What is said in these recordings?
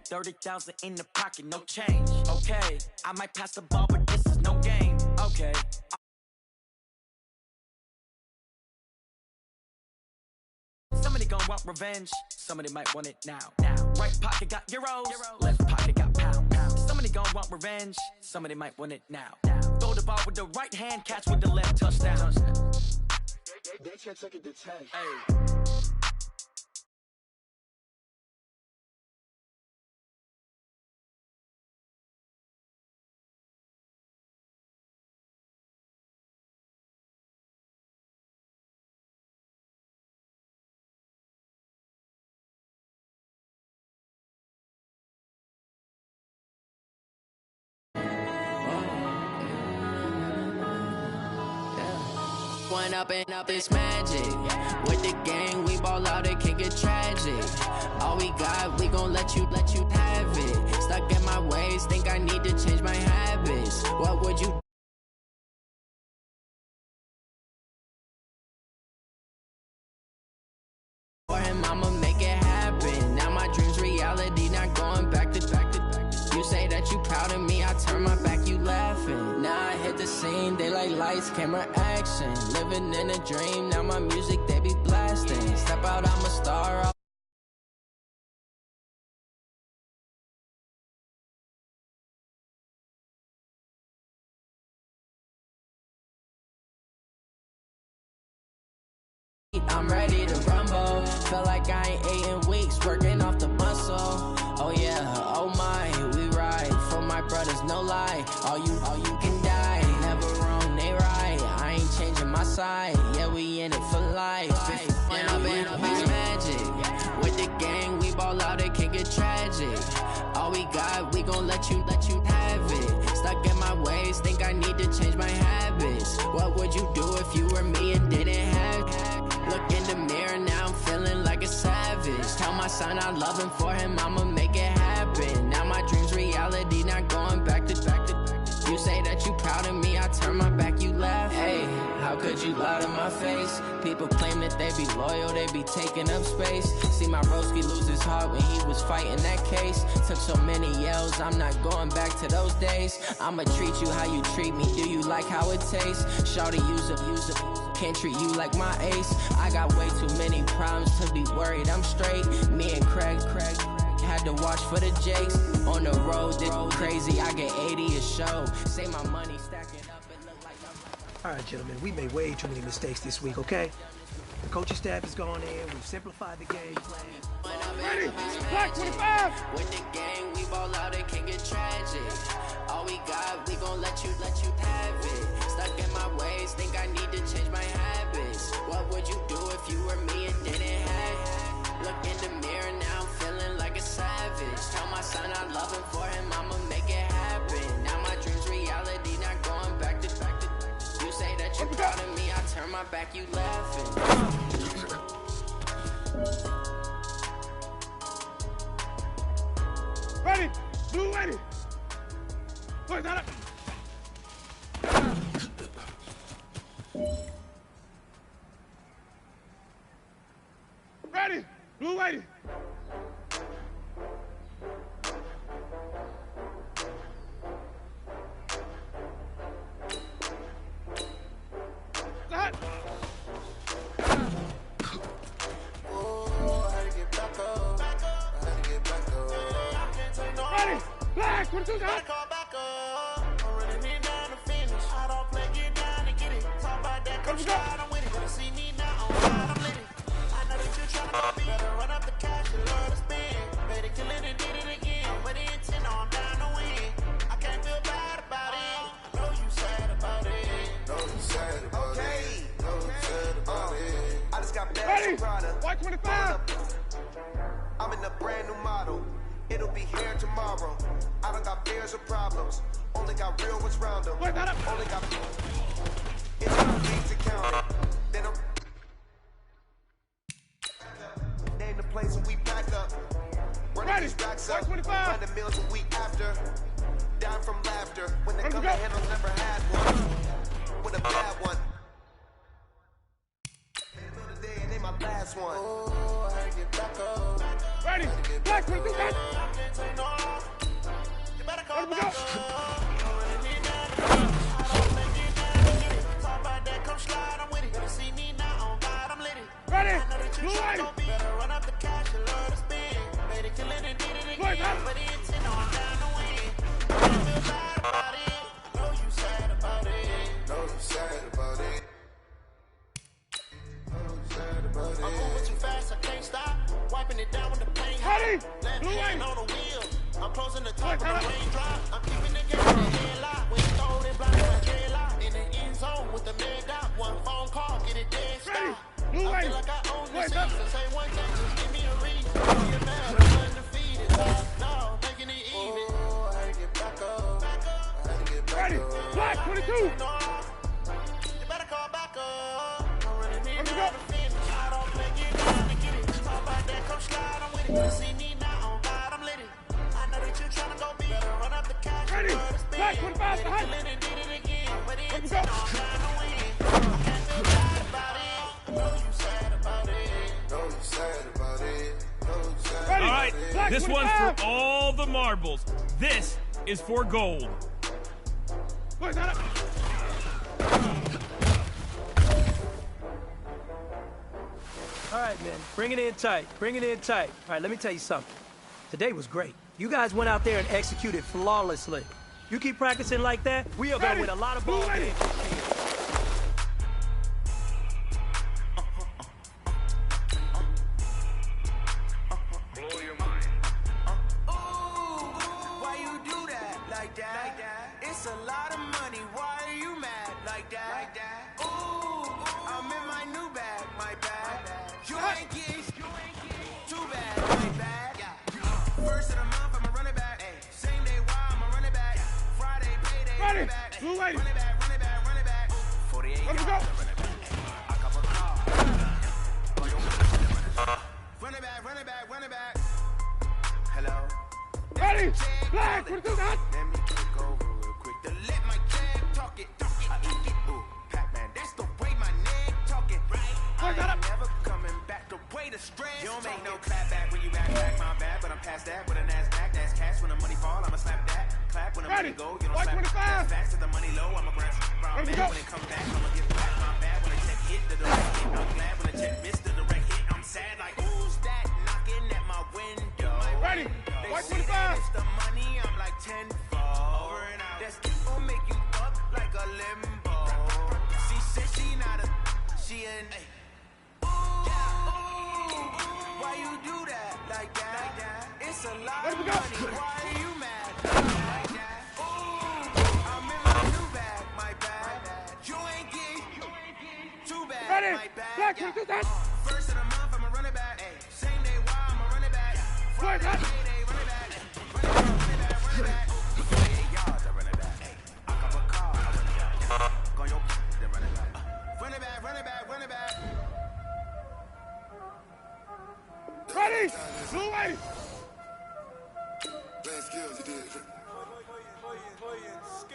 30,000 in the pocket, no change. Okay, I might pass the ball, but this is no game. Okay. Somebody gon' want revenge, somebody might want it now. Right pocket got euros, left pocket got pounds. Somebody gon' want revenge, somebody might want it now. Throw the ball with the right hand, catch with the left, touchdown. They can't take it to 10. Hey. Up and up, it's magic. With the gang, we ball out, it can get tragic. All we got, we gon' let you have it. Stuck in my ways, think I need to change my habits. What would you for him? I'ma make it happen. Now my dreams reality, not going back to. You say that you proud of me, I turn my back, you laughing. Now I hit the scene, they like lights, camera, action. Living in a dream, now my music, they be blasting. Step out, I'm a star. I'm ready to rumble. Feel like I ain't ate in weeks, working off the muscle. Oh yeah, oh my, we ride for my brothers, no lie. All you can die, never wrong, they right. I ain't changing my side, yeah, we in it for life. When up and up, it's magic. With the gang, we ball out, it can get tragic. All we got, we gon' let you have it. Stuck in my ways, think I need to change my habits. What would you do if you were me and didn't have it? Look in the mirror, now I'm feeling like a savage. Tell my son I love him, for him I'ma make it happen. Now my dreams reality, not going back to. You say that you proud of me, I turn my back, you laugh. Hey, how could you lie to my face? People claim that they be loyal, they be taking up space. See my broski lose his heart when he was fighting that case. Took so many yells, I'm not going back to those days. I'ma treat you how you treat me, do you like how it tastes? Shawty, use it. Can't treat you like my ace. I got way too many problems to be worried, I'm straight. Me and Craig had to watch for the Jakes. On the road, this crazy, I get 80 a show. Say my money stacking up, it look like I'm... All right, gentlemen, we made way too many mistakes this week, okay? The coaching staff has gone in, we've simplified the game plan. Ready? Black 25! With the gang, we ball out, it can get tragic. All we got, we gon' let you have it. Stuck in my ways, think I need to change my habits. What would you do if you were me and didn't have it? Look in the mirror, now I'm feeling like a savage. Tell my son I love him, for him I'ma make it happen. Now my dreams reality, not going back to. You say that you're proud of me, I turn my back, you laughing. Ready? Blue ready. Where's that up? Ready? Blue ready. That. Ready? Black, what is that? Let's go. See me now, I'm lit. I know that you're trying to be. Better run up the cash, you love to spend. Better kill it and did it again. I'm with the intent, I'm down to win. I can't feel bad about it. I know you sad about it. Know you sad about it. Know you sad about it. I just got back Ready? from Prada. White 25. I'm in a brand new model. It'll be here tomorrow. I don't got fears or problems. Only got real ones round them. Wait, that up. Only got... It's easy to count it. Then I'm... Name the place and we back up. Running these racks up. 25. Find the meals a week after. Down from laughter. When they come to handle, never had one. With a bad one. Today and they my last one. Oh, I get back up. Ready? Black 25. but they intend on down to win. I feel bad about it. Know you sad about it. Know you sad about it. I'm moving too fast, I can't stop. Wiping it down with the paint. Left hand on the wheel. I'm closing the top of the raindrop. I'm keeping the game in the headlock. When you throw it, blind my dreadlock. In the end zone with the man dot. One phone call, get it dead stop. I feel like I own the season. Say one thing, just give me a reason. Be a man, I'm undefeated. No, making it even. Oh, I had to get back up. I had to get back up. Black 22. You better call back up. I'm running in out of finish. I don't play, get down to get it. Talk about that, come slide, I'm with it. You see me now, on God, I'm lit it. I know that you're trying to go big. Better run up the cash. Ready. Black 25 behind. Did it again. But it ain't on trying to win. I can't feel bad about it. Know you sad about it. Know you sad about it. Know you sad about it. All right, this one's for all the marbles. This is for gold. Wait, that up. All right, man. Bring it in tight. Bring it in tight. All right, let me tell you something. Today was great. You guys went out there and executed flawlessly. You keep practicing like that, we are going to win a lot of ball games. Blow your mind. Ooh, why you do that like that? It's a lot of money. Why are you mad like that? Ooh, I'm in my new bag, my bag. You ain't getting too bad, my bag. First of the month, I'ma run it back. Same day, why I'ma run it back. Friday, payday, run it back. Blue lady. Run it back, run it back, run it back. 48 Let me go. run it back. I got my car. Run it back, run it back, run it back. Hello. Ready. Black 22 got. Let me kick over real quick. To let my jag talk it, I eat it. Ooh, Pac-Man, that's the way my neck talking, right? I ain't never coming back. The way the stress. You don't make no clap back when you back my bad, but I'm past that with a NASDAQ. That's cash when the money fall. I'ma slap that. Clap when the money go. You don't slap that fast to the money low. I'ma grab from man when it come back. I'ma get back my bad when the check hit the direct hit. I'm glad when the check missed the direct hit. I'm sad like who's that knocking at my window? Ready. They White say 25. that it's the money. I'm like tenfold. Over and out. That's gon' make you up like a limbo. She said she not a, she an. Why you do that like that? It's a lot of money. Why are you mad like that? Ooh, I'm in my new bag, my bag. You ain't getting too bad, Ready. my bag. Black 22 got. First of the month, I'ma run it back. Same day, why I'ma run it back. Friday, payday, run it back. Run it back, run it back, run it back. 48 yards, I run it back. I got a car, I run it back. Go your then run it back. Run it back, run it back, run it back. Ready. Blue lady. Playing skills, you did.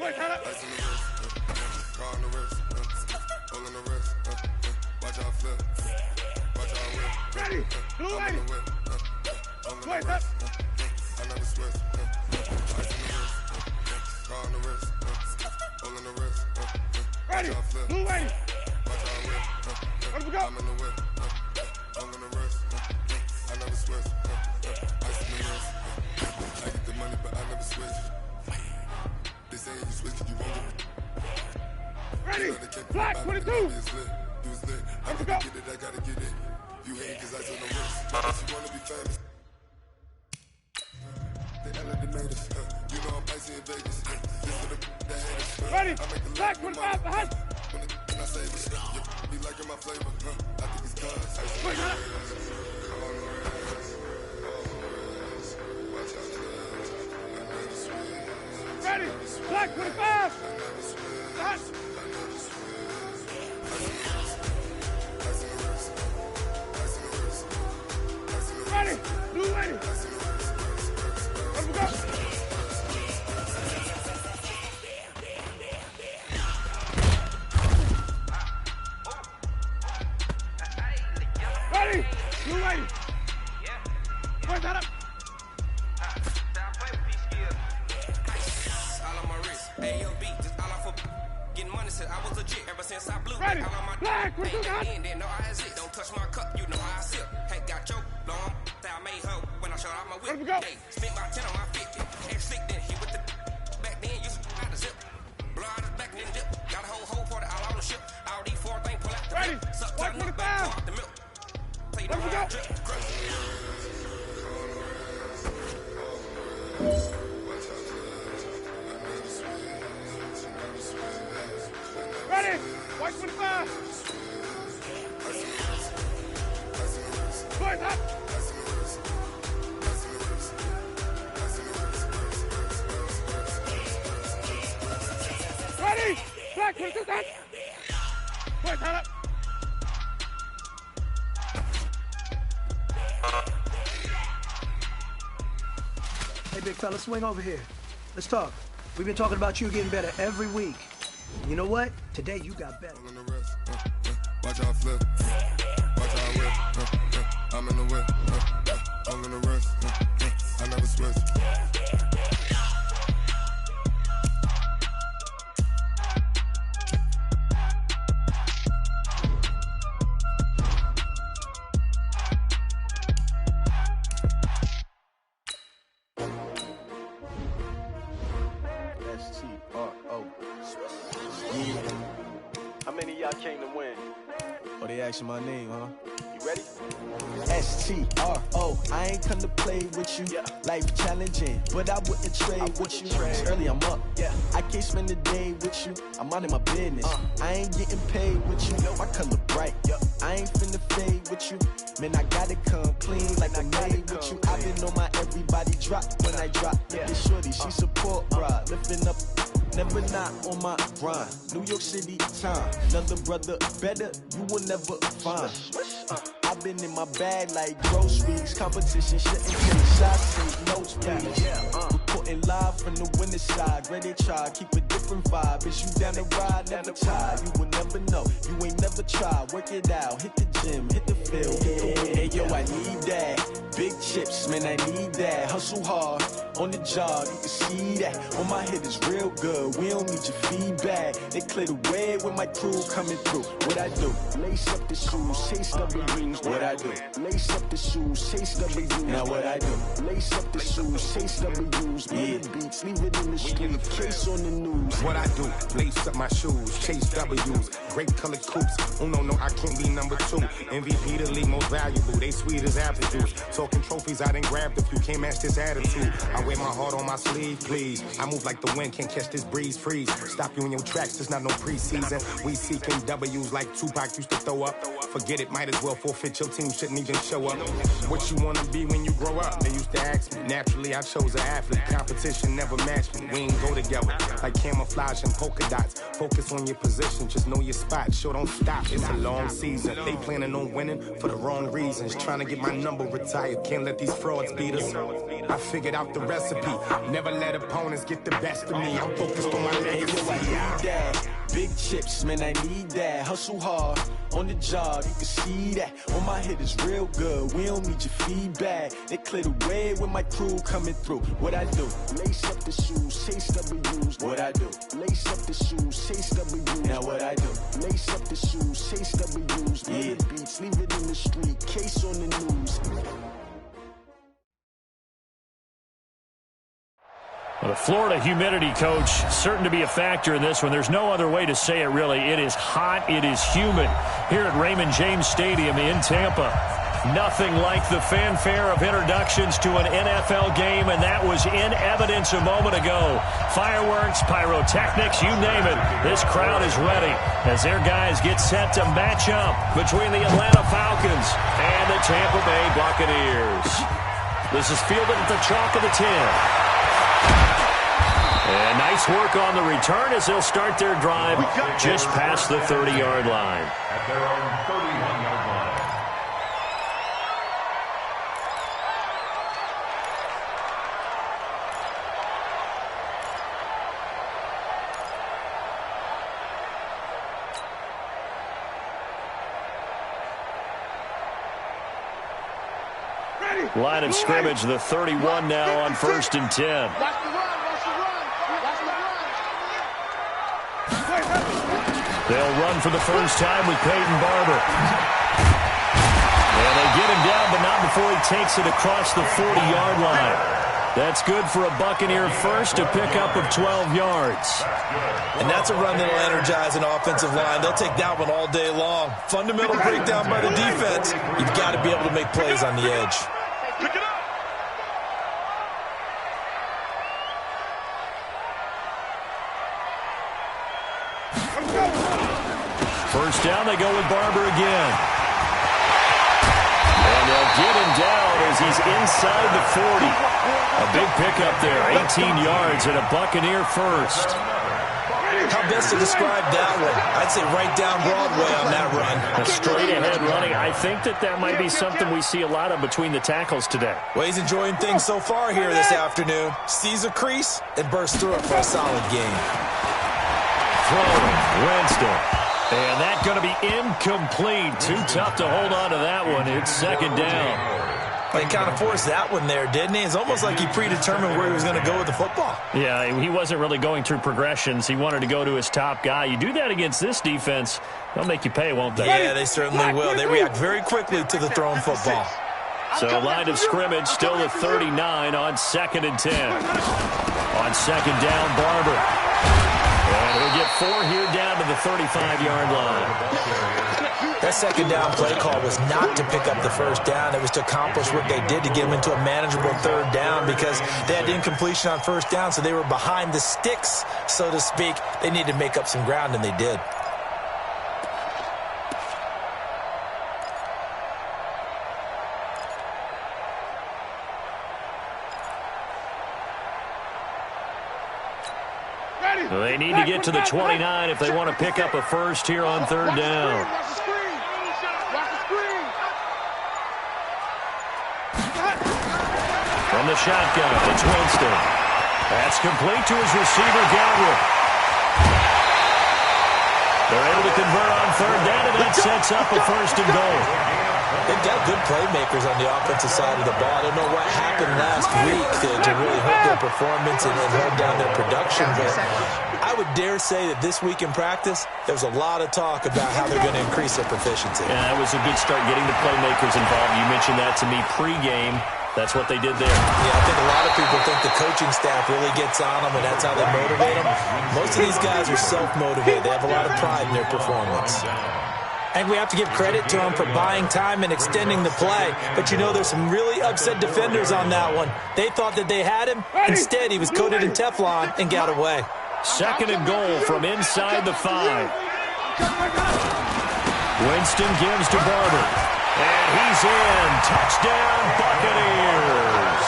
Wait, that up. Ice on the wrist, car on the wrist, hole in the wrist, watch out flip, watch out whip. Ready. Blue I'm lady. in the whip, hole in the Wait, wrist, I never switch. Ice on the wrist, car on the wrist, hole in the wrist, Ready. watch out flip, Blue lady. watch out whip. Let me go. I'm in the whip, hole in the wrist, I never switch. Ice on the wrist, I get the money but I never switch. They say you switch, you won't get it. Ready. Black 22. You was lit. I gotta get it, I gotta get it. You hate cause I told no wrist. But you wanna be famous. They made us. You know I'm icy in Vegas. This for the haters. Ready. I make the Black 25 behind. when I say this, you be liking my flavor. I think it's cause. Wait, that up. Ready. Black 25. Behind. Ready. Blue lady. Let me go. Ready. Blue lady. Wait, that up. I was legit ever since I blew Ready. it. All on my Black, what you got? Didn't know I had it. Don't touch my cup, you know I sip. Hey, got your long. I made her when I shot out my whip. Hey, spent about 10 on my 50. Ain't slick then, hit with the back then, used to out the zip. Blow out his back, then dip. Got a whole party all on the ship. All these four things pull out the Ready? milk. Suck till the milk back, pour out the milk. Play the hard drip. Ready? White 25. Boys up. Ready? Black 26 up. Boys, head up. Hey, big fella, swing over here. Let's talk. We've been talking about you getting better every week. You know what? Today you got better. Watch how I flip. Watch how I whip. I'm in the whip. I'm in the wrist. I never switch. S-T-R-O. Yeah. How many of y'all came to win? Oh, they asking my name, huh? You ready? S-T-R-O. I ain't come to play with you. Yeah. Life challenging, but I wouldn't trade with you. It's early, I'm up. Yeah. I can't spend the day with you. I'm out in my business. I ain't getting paid with you. My color bright. Yeah. I ain't finna fade with you. Man, I gotta come clean like I made with you. I've been on my everybody drop when I drop. Yeah. This shorty, she support, bruh. Lifting up. Never not on my grind. New York City time. Another brother better, you will never find. I've been in my bag like groceries. Competition shouldn't take shots, take notes, please. Reporting live from the winning side. Ready to try, keep a different vibe. Is you down the ride, never tired. You will never know, you ain't never tried. Work it out, hit the gym, hit the field, hit the win. Hey yo, I need that. Big chips, man, I need that. Hustle hard, on the job, you can see that. On my head is real good, we don't need your feedback. They clear the way with my crew coming through. What I do? Lace up the shoes, chase double rings. What I do? Lace up the shoes, chase double U's. Now what I do? Lace up the shoes, chase double U's. Yeah, beats, leave it in the street, case on the news. What I do? Lace up my shoes, chase W's. Great colored coops. Oh no, I can't be number 2. MVP the league most valuable. They sweet as apple juice. Talking trophies, I done grabbed a few. Can't match this attitude. I wear my heart on my sleeve, please. I move like the wind, can't catch this breeze, freeze. Stop you in your tracks, there's not no preseason. We seeking W's like Tupac used to throw up. Forget it, might as well forfeit. Your team shouldn't even show up. What you wanna be when you grow up? They used to ask me. Naturally, I chose an athlete. Competition never matched me. We ain't go together like camouflage and polka dots. Focus on your position, just know your spot. Sure, don't stop. It's a long season. They planning on winning for the wrong reasons. Trying to get my number retired. Can't let these frauds beat us. I figured out the recipe. Never let opponents get the best of me. I'm focused on my legacy. I need that. Big chips, man, I need that. Hustle hard, on the job, you can see that. On my head is real good, we don't need your feedback. They clear the way with my crew coming through. What I do? Lace up the shoes, chase W's. What I do? Lace up the shoes, chase W's. Now what I do? Lace up the shoes, chase W's. Yeah, beats, leave it in the street, case on the news. Well, the Florida humidity, Coach, certain to be a factor in this one. There's no other way to say it, really. It is hot. It is humid here at Raymond James Stadium in Tampa. Nothing like the fanfare of introductions to an NFL game, and that was in evidence a moment ago. Fireworks, pyrotechnics, you name it. This crowd is ready as their guys get set to match up between the Atlanta Falcons and the Tampa Bay Buccaneers. This is fielded at the chalk of the 10. And nice work on the return as they'll start their drive just past the 30-yard line. At their own 31-yard line. Line of scrimmage, the 31 now on 1st and 10. They'll run for the first time with Peyton Barber. And they get him down, but not before he takes it across the 40-yard line. That's good for a Buccaneer first, a pickup of 12 yards. And that's a run that'll energize an offensive line. They'll take that one all day long. Fundamental breakdown by the defense. You've got to be able to make plays on the edge. First down, they go with Barber again. And they'll get him down as he's inside the 40. A big pickup there, 18 yards and a Buccaneer first. How best to describe that one? I'd say right down Broadway on that run. A straight-ahead running. I think that might be something we see a lot of between the tackles today. Well, he's enjoying things so far here this afternoon. Sees a crease and bursts through it for a solid gain. Throwing, Winston. And that's going to be incomplete. Too tough to hold on to that one. It's second down. He kind of forced that one there, didn't he? It's almost like he predetermined where he was going to go with the football. Yeah, he wasn't really going through progressions. He wanted to go to his top guy. You do that against this defense, they'll make you pay, won't they? Yeah, they certainly will. They react very quickly to the thrown football. So line of scrimmage still at 39 on 2nd and 10. On second down, Barber. And he'll get 4 here down to the 35-yard line. That second down play call was not to pick up the first down. It was to accomplish what they did to get them into a manageable third down because they had incompletion on first down, so they were behind the sticks, so to speak. They needed to make up some ground, and they did. They need to get to the 29 if they want to pick up a first here on third down. From the shotgun, it's Winston. That's complete to his receiver, Galbraith. They're able to convert on third down, and that sets up a first and goal. They've got good playmakers on the offensive side of the ball. I don't know what happened last week to really hurt their performance and hold down their production, but I would dare say that this week in practice, there's a lot of talk about how they're going to increase their proficiency. Yeah, that was a good start getting the playmakers involved. You mentioned that to me pregame. That's what they did there. Yeah, I think a lot of people think the coaching staff really gets on them, and that's how they motivate them. Most of these guys are self-motivated. They have a lot of pride in their performance. And we have to give credit to him for buying time and extending the play. But, you know, there's some really upset defenders on that one. They thought that they had him. Instead, he was coated in Teflon and got away. Second and goal from inside the 5. Winston gives to Barber. And he's in. Touchdown, Buccaneers.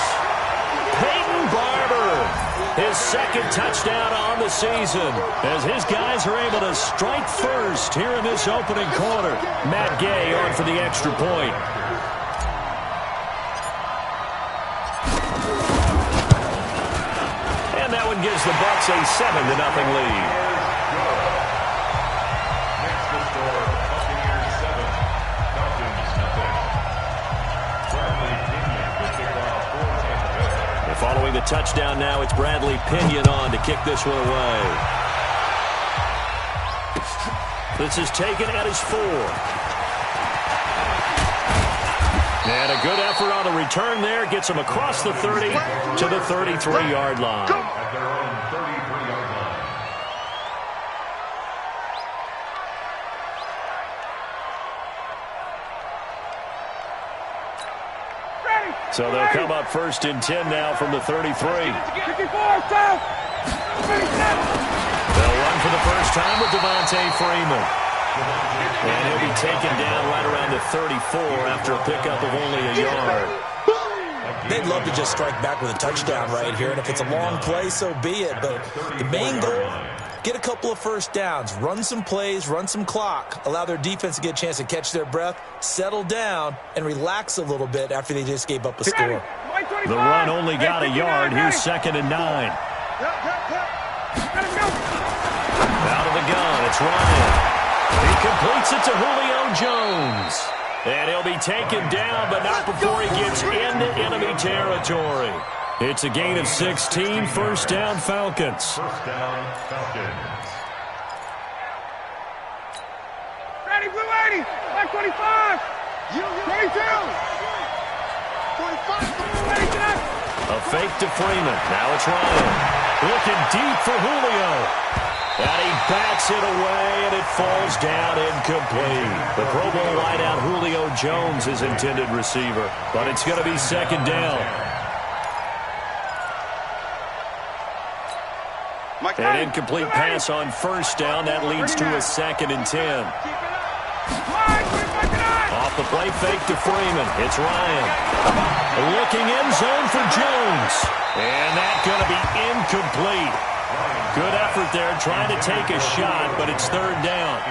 Peyton Barber, his second touchdown on the season, as his guys are able to strike first here in this opening quarter. Matt Gay on for the extra point. And that one gives the Bucs a 7-0 lead. Following the touchdown now, it's Bradley Pinion on to kick this one away. This is taken at his 4. And a good effort on the return there. Gets him across the 30 to the 33-yard line. At their own 33-yard line. So they'll come up first and 10 now from the 33. They'll run for the first time with Devontae Freeman. And he'll be taken down right around the 34 after a pickup of only a yard. They'd love to just strike back with a touchdown right here, and if it's a long play, so be it. But the main goal, get a couple of first downs, run some plays, run some clock, allow their defense to get a chance to catch their breath, settle down, and relax a little bit after they just gave up a score. The run only got a yard. Here's second and 9. Out of the gun, it's Ryan. He completes it to Julio Jones. And he'll be taken down, but not before he gets into enemy territory. It's a gain of 16, first down Falcons. First down, Falcons. Ready, Blue 80, 525. A fake to Freeman. Now it's Ryan. Looking deep for Julio. And he bats it away, and it falls down incomplete. The Pro Bowl wideout Julio Jones is intended receiver, but it's going to be second down. An incomplete pass on first down. That leads to a 2nd and 10. Off the play fake to Freeman. It's Ryan. Looking in zone for Jones. And that's going to be incomplete. Good effort there trying to take a shot, but it's third down.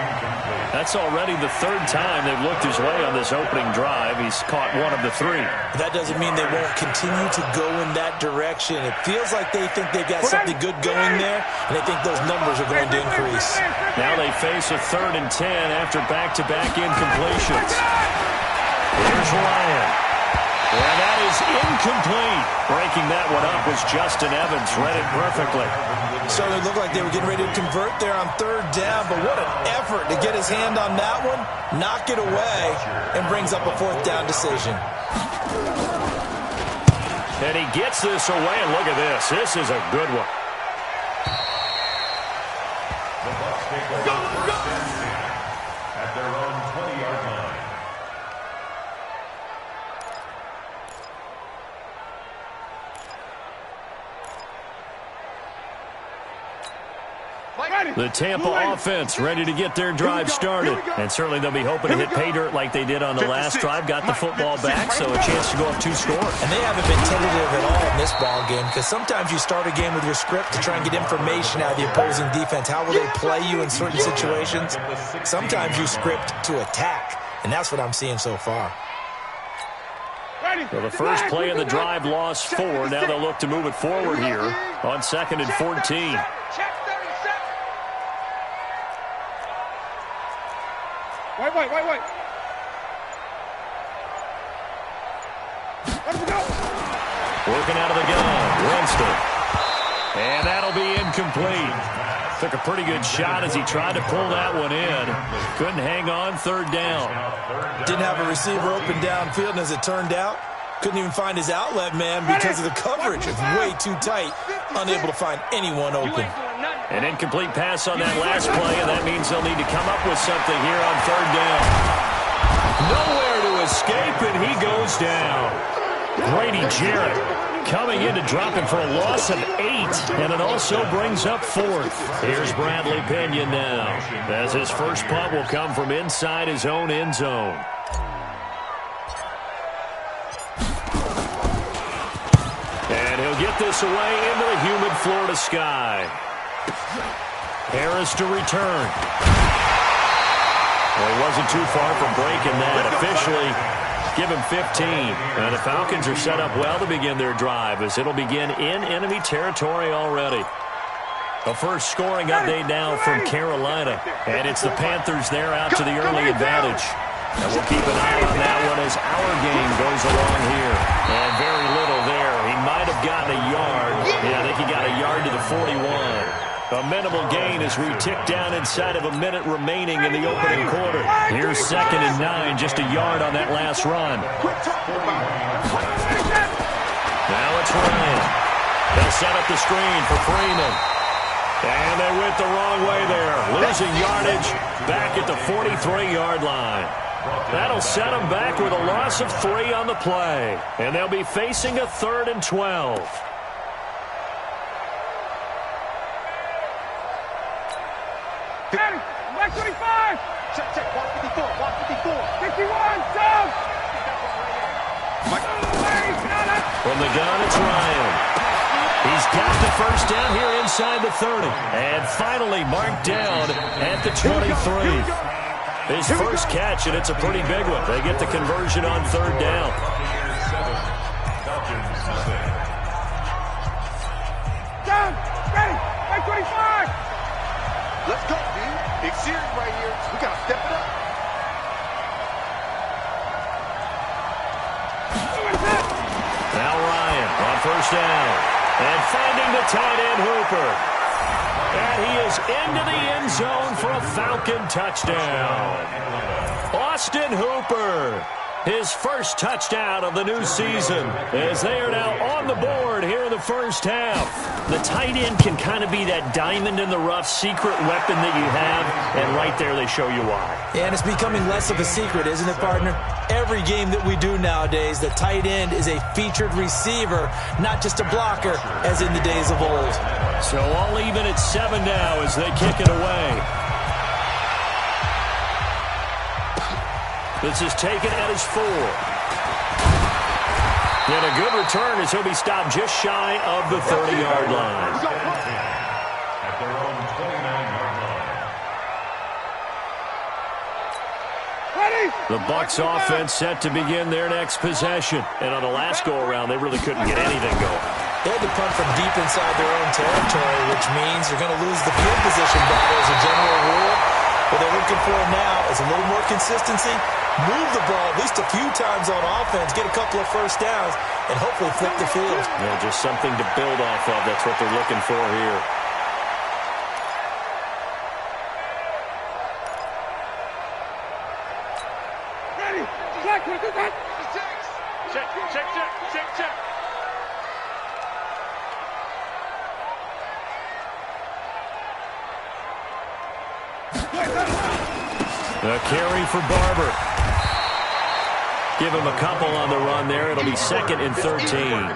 That's already the 3rd time they've looked his way on this opening drive. He's caught 1 of the 3. That doesn't mean they won't continue to go in that direction. It feels like they think they've got something good going there, and they think those numbers are going to increase. Now they face a 3rd and 10 after back-to-back incompletions. Here's Ryan. And that is incomplete. Breaking that one up was Justin Evans. Read it perfectly. So it looked like they were getting ready to convert there on 3rd down, but what an effort to get his hand on that one, knock it away, and brings up a 4th down decision. And he gets this away, and look at this. This is a good one. The Bucs take over at their own 20-yard line. The Tampa offense ready to get their drive started. And certainly they'll be hoping to hit pay dirt like they did on the last drive. Got the football back, so a chance to go up 2 scores. And they haven't been tentative at all in this ball game, because sometimes you start a game with your script to try and get information out of the opposing defense. How will they play you in certain situations? Sometimes you script to attack, and that's what I'm seeing so far. Well, the first play of the drive lost 4. Now they'll look to move it forward here on 2nd and 14. Wait. Working out of the gun, Winston. And that'll be incomplete. Took a pretty good shot as he tried to pull that one in. Couldn't hang on, 3rd down. Didn't have a receiver open downfield, and as it turned out, couldn't even find his outlet man because of the coverage. It's way too tight, unable to find anyone open. An incomplete pass on that last play, and that means they'll need to come up with something here on 3rd down. Nowhere to escape, and he goes down. Grady Jarrett coming in to drop him for a loss of 8, and it also brings up 4th. Here's Bradley Pinion now, as his first punt will come from inside his own end zone. And he'll get this away into the humid Florida sky. Harris to return. Well, he wasn't too far from breaking that. Officially, give him 15. And the Falcons are set up well to begin their drive, as it'll begin in enemy territory already. A first scoring update now from Carolina. And it's the Panthers there out to the early advantage. And we'll keep an eye on that one as our game goes along here. And very little there. He might have gotten a yard. Yeah, I think he got a yard to the 41. A minimal gain as we tick down inside of a minute remaining in the opening quarter. Here's 2nd and 9, just a yard on that last run. Now it's Ryan. They'll set up the screen for Freeman. And they went the wrong way there. Losing yardage back at the 43-yard line. That'll set them back with a loss of 3 on the play. And they'll be facing a 3rd and 12. Back 25! Check, 154, 51, down! From the gun, it's Ryan. He's got the first down here inside the 30. And finally marked down at the 23. His first catch, and it's a pretty big one. They get the conversion on 3rd down. Down! Ready! Back 25! Let's go, dude. Big series right here. We got to step it up. Now Ryan on first down. And finding the tight end, Hooper. And he is into the end zone for a Falcon touchdown. Austin Hooper His first touchdown of the new season as they are now on the board here in the first half. The tight end can kind of be that diamond in the rough secret weapon that you have, and right there they show you why. Yeah, and it's becoming less of a secret, isn't it, partner? Every game that we do nowadays, the tight end is a featured receiver, not just a blocker, as in the days of old. So all even at 7 now as they kick it away. This is taken at his 4. And a good return as he'll be stopped just shy of the 30-yard line. At their own 29-yard line. The Bucs offense set to begin their next possession. And on the last go-around, they really couldn't get anything going. They had to punt from deep inside their own territory, which means you're going to lose the field position battle as a general rule. What they're looking for now is a little more consistency, move the ball at least a few times on offense, get a couple of first downs, and hopefully flip the field. Yeah, just something to build off of. That's what they're looking for here. Ready. Check. A carry for Barber. Give him a couple on the run there. It'll be 2nd and 13.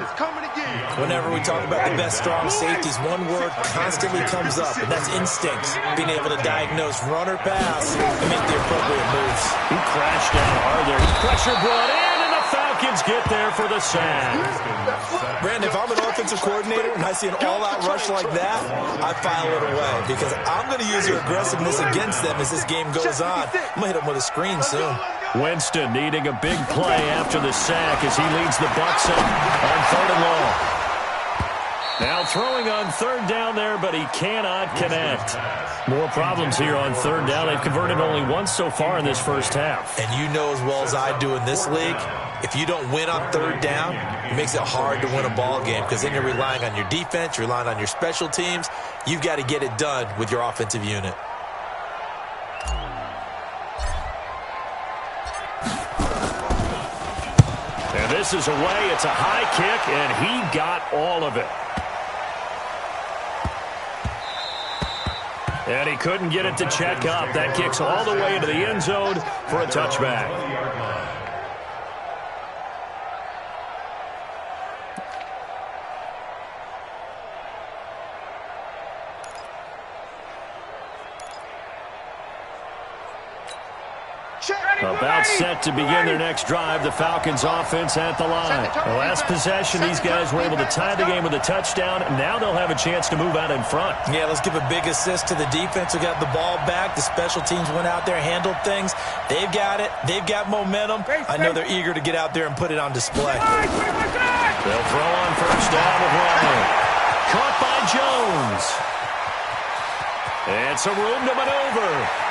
Whenever we talk about the best strong safeties, one word constantly comes up, and that's instincts. Being able to diagnose run or pass and make the appropriate moves. He crashed down hard there. Pressure brought in, and the Falcons get there for the sack. Brandon, if I'm an offensive coordinator and I see an all-out rush like that, I file it away because I'm going to use your aggressiveness against them as this game goes on. I'm going to hit them with a screen soon. Winston needing a big play after the sack as he leads the Bucs up on 3rd and long. Now throwing on 3rd down there, but he cannot connect. More problems here on 3rd down. They've converted only once so far in this first half. And you know as well as I do in this league, if you don't win on 3rd down, it makes it hard to win a ball game because then you're relying on your defense, you're relying on your special teams. You've got to get it done with your offensive unit. And this is away. It's a high kick, and he got all of it. And he couldn't get it to check up. That kicks all the way into the end zone for a touchback. About set to begin their next drive. The Falcons offense at the line. The last possession, these guys were able to tie the game with a touchdown. Now they'll have a chance to move out in front. Yeah, let's give a big assist to the defense who got the ball back. The special teams went out there, handled things. They've got it. They've got momentum. I know they're eager to get out there and put it on display. They'll throw on 1st down with Ryan. Caught by Jones. And some room to maneuver.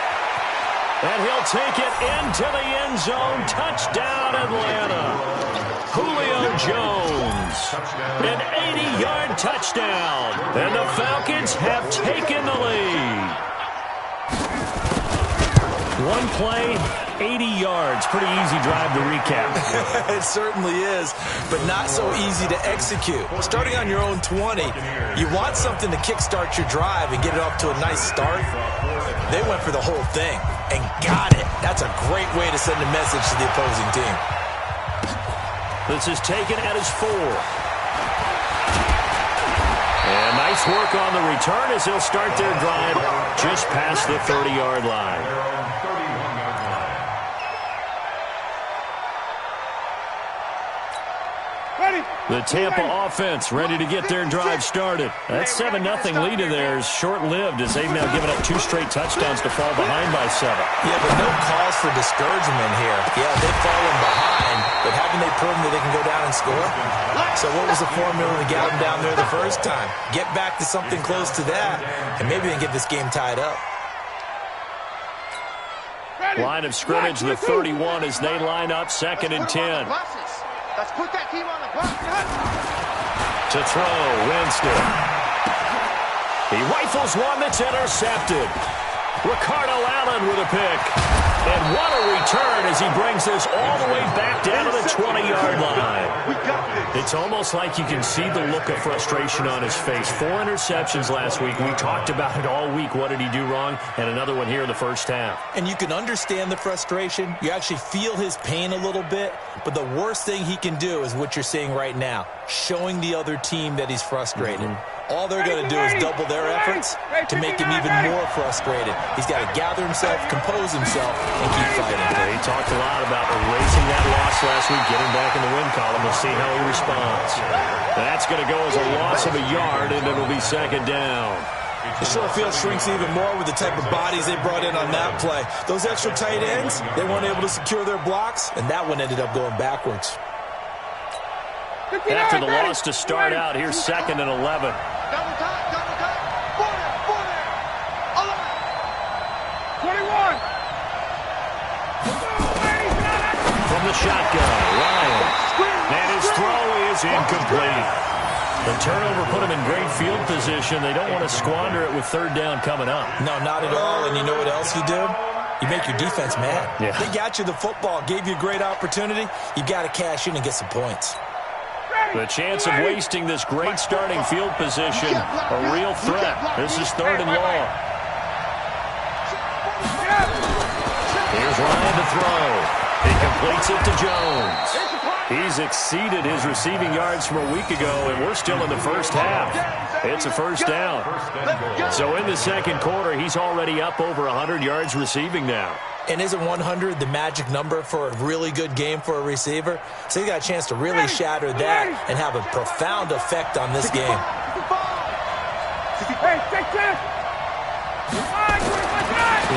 And he'll take it into the end zone. Touchdown, Atlanta. Julio Jones. An 80-yard touchdown. And the Falcons have taken the lead. One play, 80 yards. Pretty easy drive to recap. It certainly is, but not so easy to execute. Starting on your own 20, you want something to kickstart your drive and get it off to a nice start. They went for the whole thing and got it. That's a great way to send a message to the opposing team. This is taken at his 4. And nice work on the return as they'll start their drive just past the 30-yard line. The Tampa offense ready to get their drive started. That 7-0 lead of theirs short-lived as they've now given up 2 straight touchdowns to fall behind by 7. Yeah, but no cause for discouragement here. Yeah, they've fallen behind, but haven't they proven that they can go down and score? So what was the formula that got them down there the first time? Get back to something close to that, and maybe they can get this game tied up. Line of scrimmage, the 31 as they line up 2nd and 10. Let's put that team on the clock. To throw, Winston. He rifles one that's intercepted. Ricardo Allen with a pick. And what a return as he brings this all the way back down to the 20-yard line. It's almost like you can see the look of frustration on his face. 4 interceptions last week. We talked about it all week. What did he do wrong? And another one here in the first half. And you can understand the frustration. You actually feel his pain a little bit. But the worst thing he can do is what you're seeing right now, showing the other team that he's frustrated. All they're going to do is double their efforts to make him even more frustrated. He's got to gather himself, compose himself, and keep fighting. He talked a lot about erasing that loss last week, getting back in the win column. We'll see how he responds. That's going to go as a loss of a yard, and it'll be second down. The short field shrinks even more with the type of bodies they brought in on that play. Those extra tight ends, they weren't able to secure their blocks, and that one ended up going backwards. After the loss to start out, here's 2nd and 11. Double time. 21. From the shotgun, Ryan. And his throw is incomplete. The turnover put him in great field position. They don't want to squander it with 3rd down coming up. No, not at all. And you know what else you do? You make your defense mad. Yeah. They got you the football, gave you a great opportunity. You got to cash in and get some points. The chance of wasting this great starting field position, a real threat. This is 3rd and long. Here's Ryan to throw. He completes it to Jones. He's exceeded his receiving yards from a week ago, and we're still in the first half. It's a first down. So in the second quarter, he's already up over 100 yards receiving now. And isn't 100 the magic number for a really good game for a receiver? So he got a chance to really shatter that and have a profound effect on this game.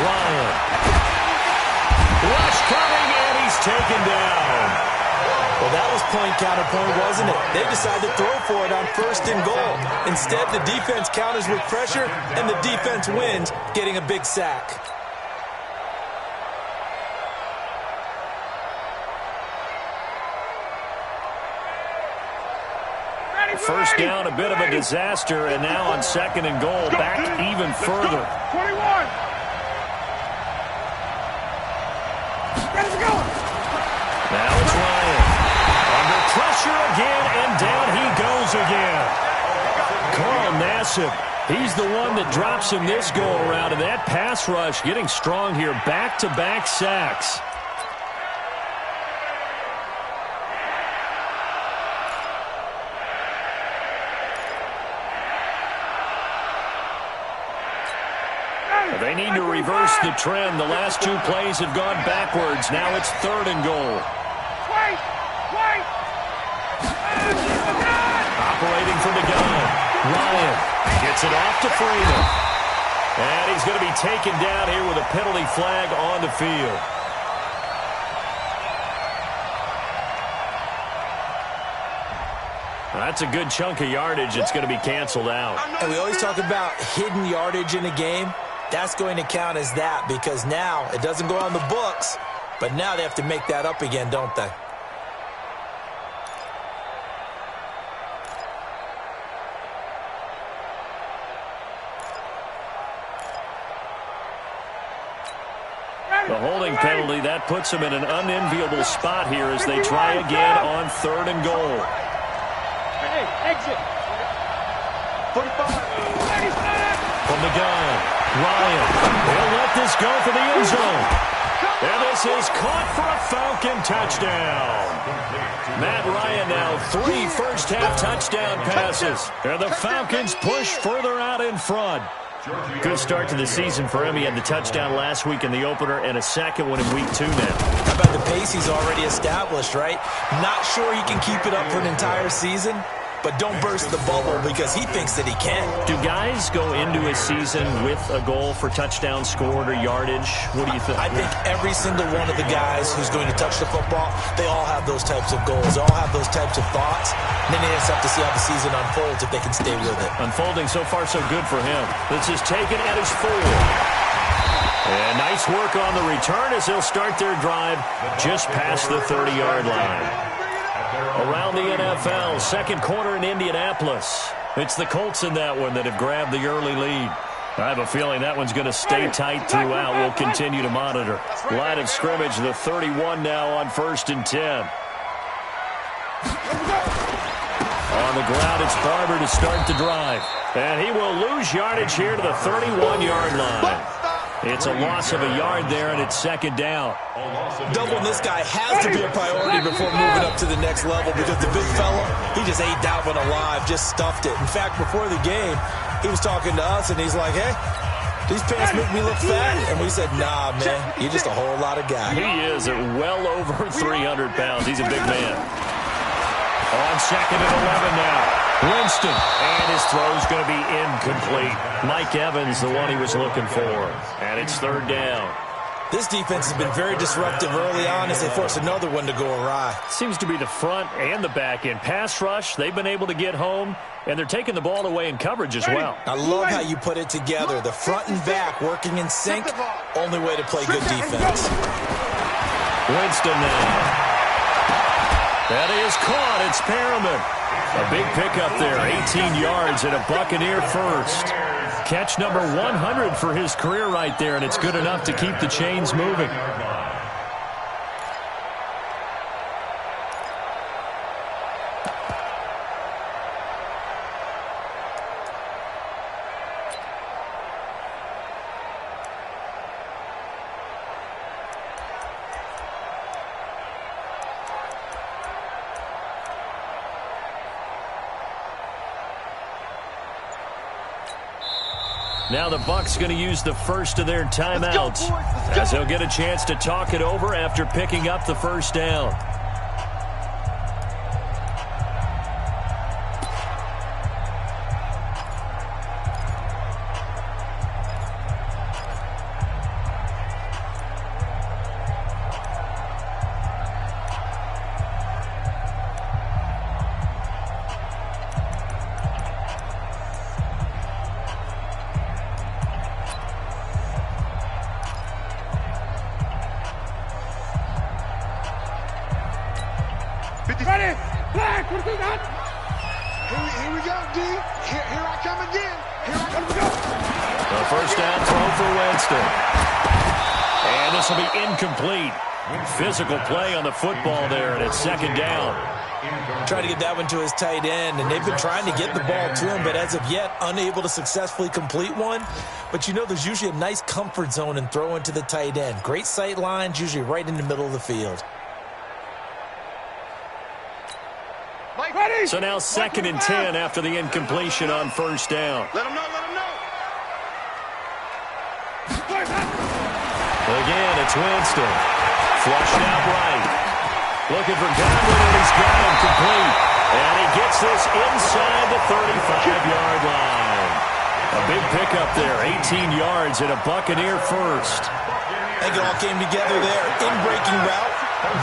Ryan. Rush coming, and he's taken down. Well, that was point counterpoint, wasn't it? They decided to throw for it on 1st and goal. Instead, the defense counters with pressure, and the defense wins, getting a big sack. First down, a bit of a disaster, and now on 2nd and goal, back even further. 21. Now it's Ryan. Under pressure again, and down he goes again. Carl Nassib, he's the one that drops him this go-around, and that pass rush getting strong here. Back-to-back sacks. They need to reverse the trend. The last 2 plays have gone backwards. Now it's 3rd and goal. Operating from the gun. Ryan gets it off to Freeman. And he's going to be taken down here with a penalty flag on the field. That's a good chunk of yardage. It's going to be canceled out. And we always talk about hidden yardage in a game. That's going to count as that because now it doesn't go on the books, but now they have to make that up again, don't they? The holding penalty, that puts them in an unenviable spot here as they try again on 3rd and goal. Hey, exit. 45. From the gun. Ryan, they'll let this go for the end zone. And this is caught for a Falcon touchdown. Matt Ryan now 3 first-half touchdown passes. And the Falcons push further out in front. Good start to the season for him. He had the touchdown last week in the opener and a second one in week 2 now. How about the pace he's already established, right? Not sure he can keep it up for an entire season, but don't burst the bubble because he thinks that he can. Do guys go into a season with a goal for touchdown scored or yardage? What do you think? I think every single one of the guys who's going to touch the football, they all have those types of goals. They all have those types of thoughts. And then they just have to see how the season unfolds if they can stay with it. Unfolding so far so good for him. This is taken at his 4. And nice work on the return as they'll start their drive just past the 30-yard line. Around the NFL, second quarter in Indianapolis. It's the Colts in that one that have grabbed the early lead. I have a feeling that one's going to stay tight throughout. We'll continue to monitor. Line of scrimmage, the 31 now on 1st and 10. On the ground, it's Barber to start the drive. And he will lose yardage here to the 31-yard line. It's a loss of a yard there, and it's 2nd down. Doubling this guy has to be a priority before moving up to the next level because the big fella, he just ate that one alive, just stuffed it. In fact, before the game, he was talking to us, and he's like, hey, these pants make me look fat. And we said, nah, man, you're just a whole lot of guy. He is at well over 300 pounds. He's a big man. On 2nd and 11 now. Winston, and his throw's going to be incomplete. Mike Evans, the one he was looking for. And it's 3rd down. This defense has been very disruptive early on as they force another one to go awry. Seems to be the front and the back end. Pass rush, they've been able to get home, and they're taking the ball away in coverage as well. I love how you put it together. The front and back working in sync, only way to play good defense. Winston now. That is caught. It's Perriman. A big pickup there, 18 yards and a Buccaneer first. Catch number 100 for his career right there, and it's good enough to keep the chains moving. Now the Bucs going to use the first of their timeouts as they'll get a chance to talk it over after picking up the 1st down. Ready? Black, what do we got? Here we go, D. Here I come again. Here I come again. The 1st down throw for Winston. And this will be incomplete. Physical play on the football there, and it's 2nd down. Trying to get that one to his tight end, and they've been trying to get the ball to him, but as of yet, unable to successfully complete one. But you know there's usually a nice comfort zone in throwing to the tight end. Great sight lines, usually right in the middle of the field. So now 2nd and 10 after the incompletion on 1st down. Let him know, let him know. Again, it's Winston. Flushed out right. Looking for Godwin, and he's got him complete. And he gets this inside the 35-yard line. A big pickup there, 18 yards and a Buccaneer first. I think it all came together there. In-breaking route.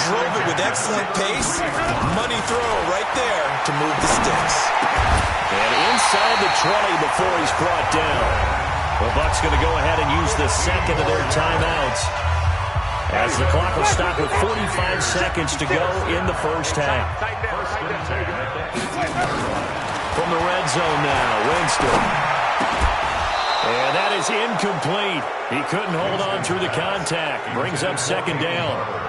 Drove it with excellent pace. Money throw right there to move the sticks. And inside the 20 before he's brought down. The Bucs going to go ahead and use the 2nd of their timeouts as the clock will stop with 45 seconds to go in the 1st half. From the red zone now, Winston. And that is incomplete. He couldn't hold on through the contact. Brings up 2nd down.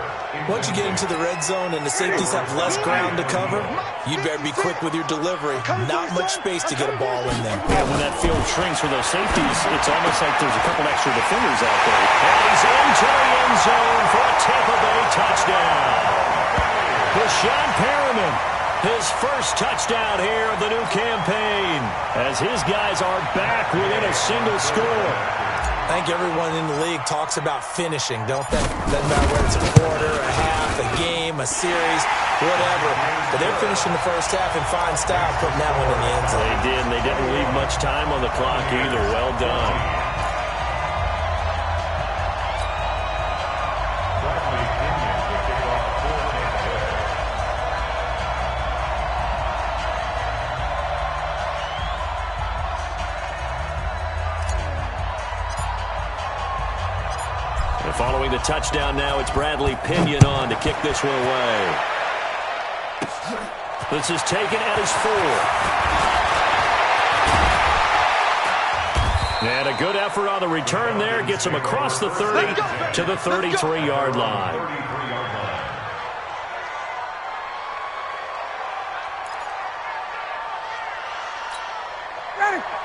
Once you get into the red zone and the safeties have less ground to cover, you'd better be quick with your delivery. Not much space to get a ball in there. Yeah, when that field shrinks for those safeties, it's almost like there's a couple extra defenders out there. And he's into the end zone for a Tampa Bay touchdown. Rashawn Perriman, his first touchdown here of the new campaign, as his guys are back within a single score. I think everyone in the league talks about finishing, don't they? Doesn't matter whether it's a quarter, a half, a game, a series, whatever. But they're finishing the 1st half in fine style, putting that one in the end zone. They did, and they didn't leave much time on the clock either. Well done. Following the touchdown now, it's Bradley Pinion on to kick this one away. This is taken at his 4. And a good effort on the return there. Gets him across the 30 to the 33-yard line.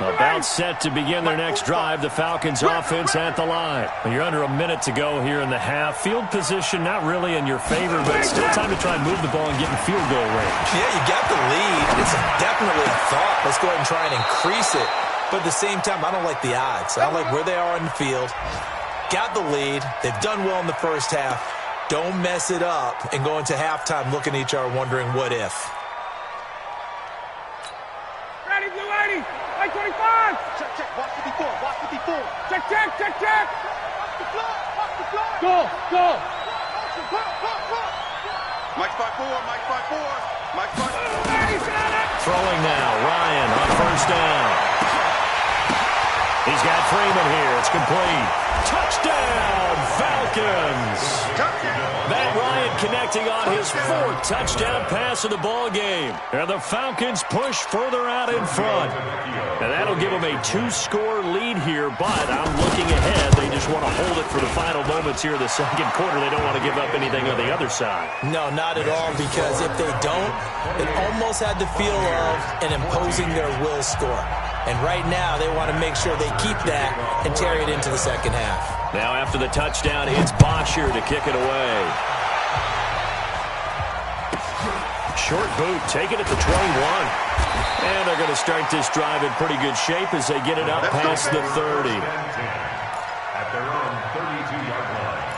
About set to begin their next drive. The Falcons offense at the line. You're under a minute to go here in the half. Field position not really in your favor, but still time to try and move the ball and get in field goal range. Yeah, you got the lead. It's definitely a thought. Let's go ahead and try and increase it. But at the same time, I don't like the odds. I don't like where they are on the field. Got the lead. They've done well in the first half. Don't mess it up and go into halftime looking at each other wondering what if. Ready, blue 80. Like 25. Check, check. Watch 54. Watch 54. Check, check, check, check. Watch the block. Watch the block. Go, go. Mike's by 4. Mike's by 4. Mike's by 4. Throwing now. Ryan on first down. He's got Freeman here. It's complete. Touchdown, Falcons. Matt Ryan connecting on his 4th touchdown pass of the ball game. And the Falcons push further out in front. And that'll give them a 2-score lead here, but I'm looking ahead. They just want to hold it for the final moments here of the second quarter. They don't want to give up anything on the other side. No, not at all, because if they don't, it almost had the feel of an imposing their will score. And right now, they want to make sure they keep that and carry it into the second half. Now after the touchdown, it's Bosher to kick it away. Short boot, take it at the 21. And they're going to start this drive in pretty good shape as they get it up past the 30. At their own 32-yard line.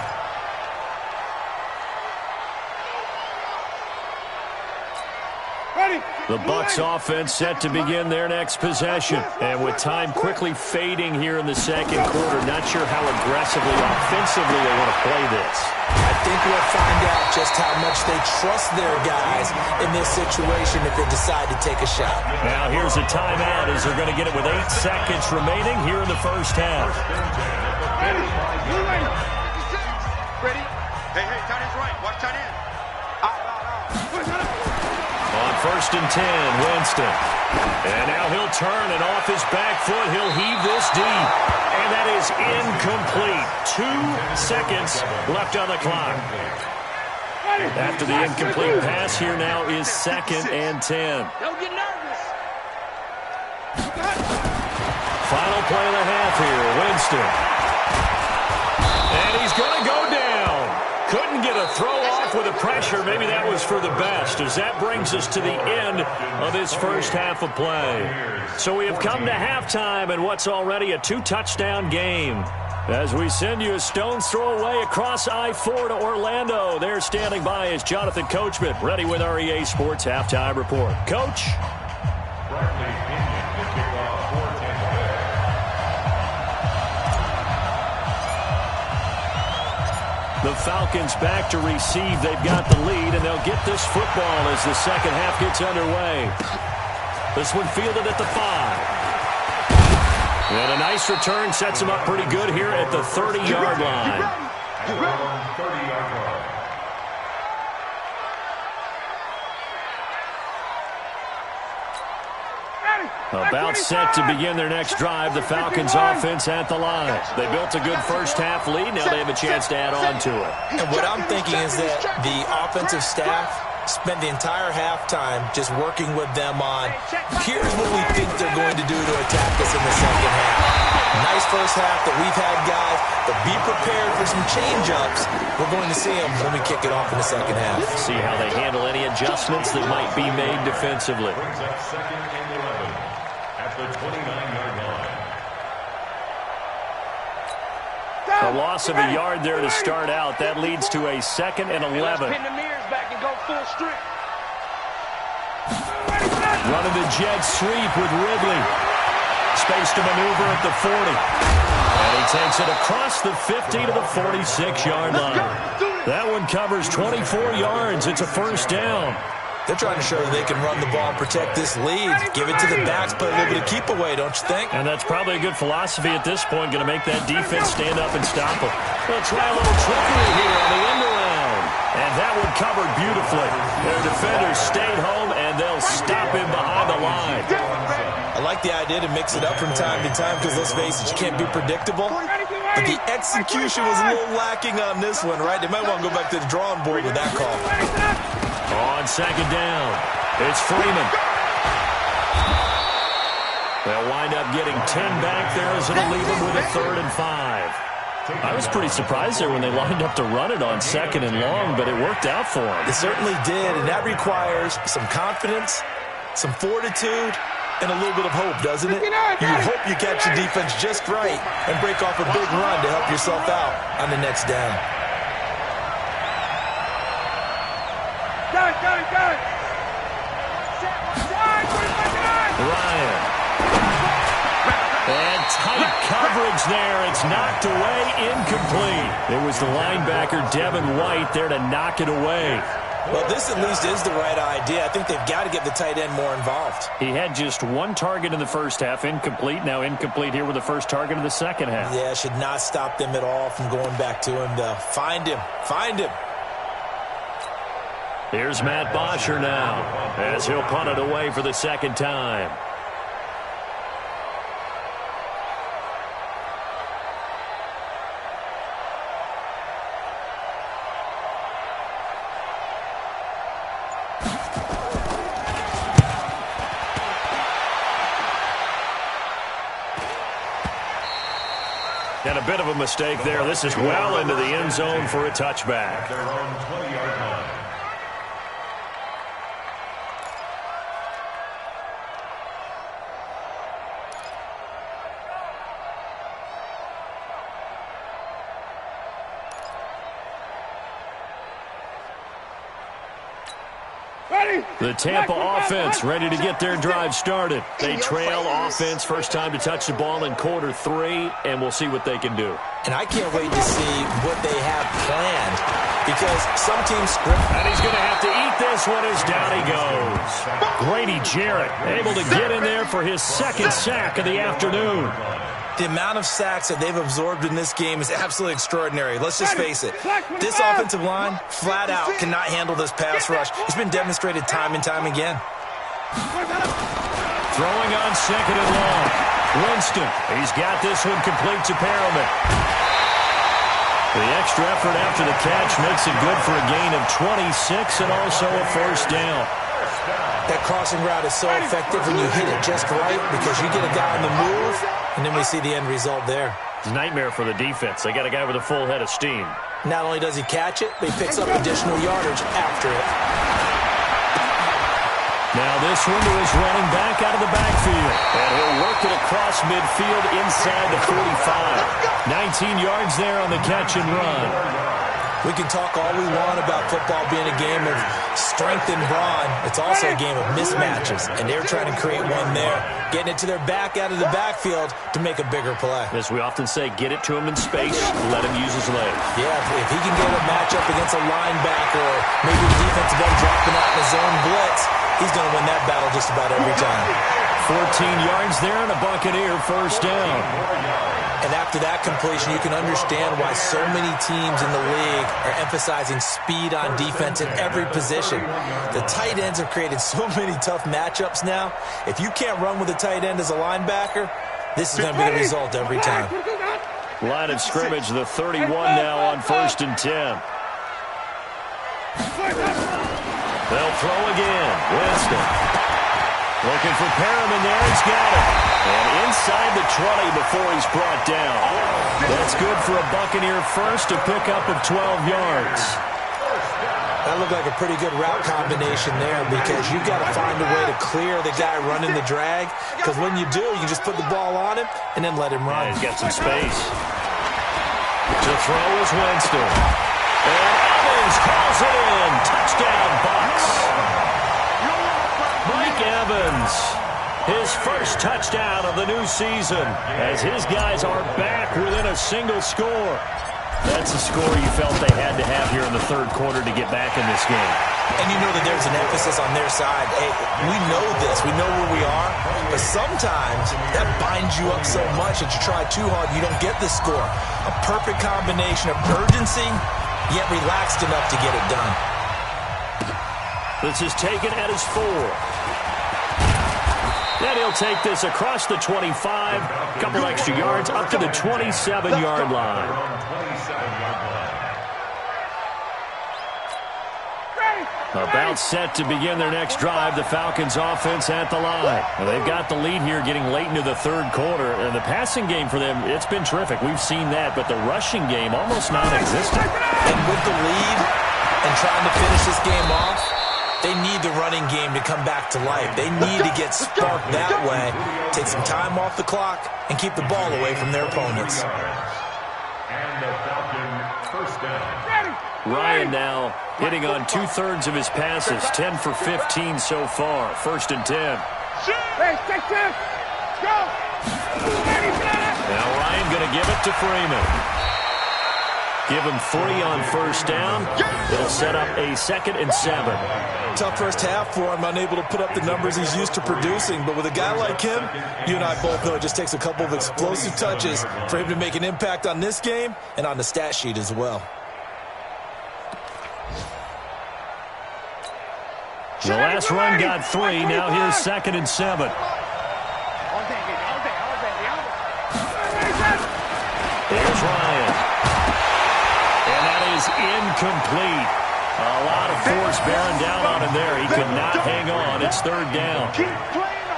The Bucs offense set to begin their next possession. And with time quickly fading here in the second quarter, not sure how aggressively, offensively they want to play this. I think we'll find out just how much they trust their guys in this situation if they decide to take a shot. Now here's a timeout as they're going to get it with 8 seconds remaining here in the first half. Ready? Hey, hey, tight end's right. Watch tight end. On first and 10, Winston. And now he'll turn, and off his back foot, he'll heave this deep. And that is incomplete. 2 seconds left on the clock. After the incomplete pass, here now is 2nd and 10. Don't get nervous. Final play of the half here, Winston. And he's going to go down. Couldn't get a throw off with the pressure. Maybe that was for the best, as that brings us to the end of this first half of play. So we have come to halftime in what's already a 2-touchdown game. As we send you a stone's throw away across I-4 to Orlando. There standing by is Jonathan Coachman, ready with our EA Sports Halftime Report. Coach? The Falcons back to receive. They've got the lead, and they'll get this football as the second half gets underway. This one fielded at the 5. And a nice return sets him up pretty good here at the 30-yard line. About set to begin their next drive. The Falcons offense at the line. They built a good first half lead. Now they have a chance to add on to it. And what I'm thinking is that the offensive staff spent the entire halftime just working with them on, here's what we think they're going to do to attack us in the second half. Nice first half that we've had, guys, but be prepared for some change-ups. We're going to see them when we kick it off in the second half. See how they handle any adjustments that might be made defensively. Brings up 2nd and 11 at the 29-yard line. A loss of a yard there to start out. That leads to a 2nd and 11. Pin the mirrors back and go full strip. Running the jet sweep with Ridley. Space to maneuver at the 40. And he takes it across the 50 to the 46-yard line. That one covers 24 yards. It's a first down. They're trying to show that they can run the ball and protect this lead. Give it to the backs, play a little bit of keep away, don't you think? And that's probably a good philosophy at this point, going to make that defense stand up and stop them. They'll try a little trickery here on the end around. And that one covered beautifully. Their defenders stayed home, and they'll stop him behind the line. I like the idea to mix it up from time to time because, let's face it, you can't be predictable. But the execution was a little lacking on this one, right? They might want to go back to the drawing board with that call. On second down, it's Freeman. They'll wind up getting 10 back there as it'll leave them with a 3rd and 5. I was pretty surprised there when they lined up to run it on 2nd and long, but it worked out for them. It certainly did, and that requires some confidence, some fortitude, and a little bit of hope, doesn't it? You hope you catch your defense just right and break off a big run to help yourself out on the next down. Got it. Ryan. And tight coverage there. It's knocked away, incomplete. It was the linebacker, Devin White, there to knock it away. Well, this at least is the right idea. I think they've got to get the tight end more involved. He had just 1 target in the first half, incomplete. Now incomplete here with the first target in the second half. Yeah, should not stop them at all from going back to him, though. Find him. Here's Matt Bosher now as he'll punt it away for the second time. And a bit of a mistake there. This is well into the end zone for a touchback. Their own 20-yard line. The Tampa offense ready to get their drive started. They trail offense, first time to touch the ball in quarter 3, and we'll see what they can do. And I can't wait to see what they have planned because some teams script. And he's going to have to eat this one as down he goes. Grady Jarrett able to get in there for his 2nd sack of the afternoon. The amount of sacks that they've absorbed in this game is absolutely extraordinary. Let's just face it. This offensive line, flat out, cannot handle this pass rush. It's been demonstrated time and time again. Throwing on 2nd and long. Winston, he's got this one complete to Perriman. The extra effort after the catch makes it good for a gain of 26 and also a first down. That crossing route is so effective when you hit it just right because you get a guy on the move, and then we see the end result there. It's a nightmare for the defense. They got a guy with a full head of steam. Not only does he catch it, but he picks up additional yardage after it. Now this one to his running back out of the backfield. And he'll work it across midfield inside the 45. 19 yards there on the catch and run. We can talk all we want about football being a game of strength and brawn. It's also a game of mismatches, and they're trying to create one there, getting it to their back out of the backfield to make a bigger play. As we often say, get it to him in space, let him use his legs. Yeah, if he can get a matchup against a linebacker or maybe the defensive end dropping out in a zone blitz, he's going to win that battle just about every time. 14 yards there and a Buccaneer first down. And after that completion, you can understand why so many teams in the league are emphasizing speed on defense in every position. The tight ends have created so many tough matchups now. If you can't run with a tight end as a linebacker, this is going to be the result every time. Line of scrimmage, the 31 now on 1st and 10. They'll throw again. Winston. Looking for Perriman there. He's got it. And inside the 20 before he's brought down. That's good for a Buccaneer first, a pickup of 12 yards. That looked like a pretty good route combination there because you've got to find a way to clear the guy running the drag because when you do, you just put the ball on him and then let him run. Yeah, he's got some space. To throw is Winston. And Evans calls it in. Touchdown, Bucs. Mike Evans, his first touchdown of the new season as his guys are back within a single score. That's a score you felt they had to have here in the 3rd quarter to get back in this game. And you know that there's an emphasis on their side. Hey, we know this. We know where we are. But sometimes that binds you up so much that you try too hard, you don't get the score. A perfect combination of urgency, yet relaxed enough to get it done. This is taken at his 4. And he'll take this across the 25, a couple extra yards, up to the 27-yard line. About set to begin their next drive, the Falcons offense at the line. Well, they've got the lead here getting late into the third quarter. And the passing game for them, it's been terrific. We've seen that, but the rushing game almost non-existent. And with the lead and trying to finish this game off, they need the running game to come back to life. They need to get sparked that way, take some time off the clock, and keep the ball away from their opponents. And the Falcon first down. Ryan now hitting on 2/3 of his passes, 10 for 15 so far. 1st and 10. Hey, check. Go. Now Ryan going to give it to Freeman. Give him 3 on first down. It'll set up a 2nd and 7. Tough first half for him, unable to put up the numbers he's used to producing. But with a guy like him, you and I both know it just takes a couple of explosive touches for him to make an impact on this game and on the stat sheet as well. The last run got 3. Now here's 2nd and 7. Here's Ryan. And that is incomplete. A lot of force bearing down on him there. He could not hang on. It's 3rd down.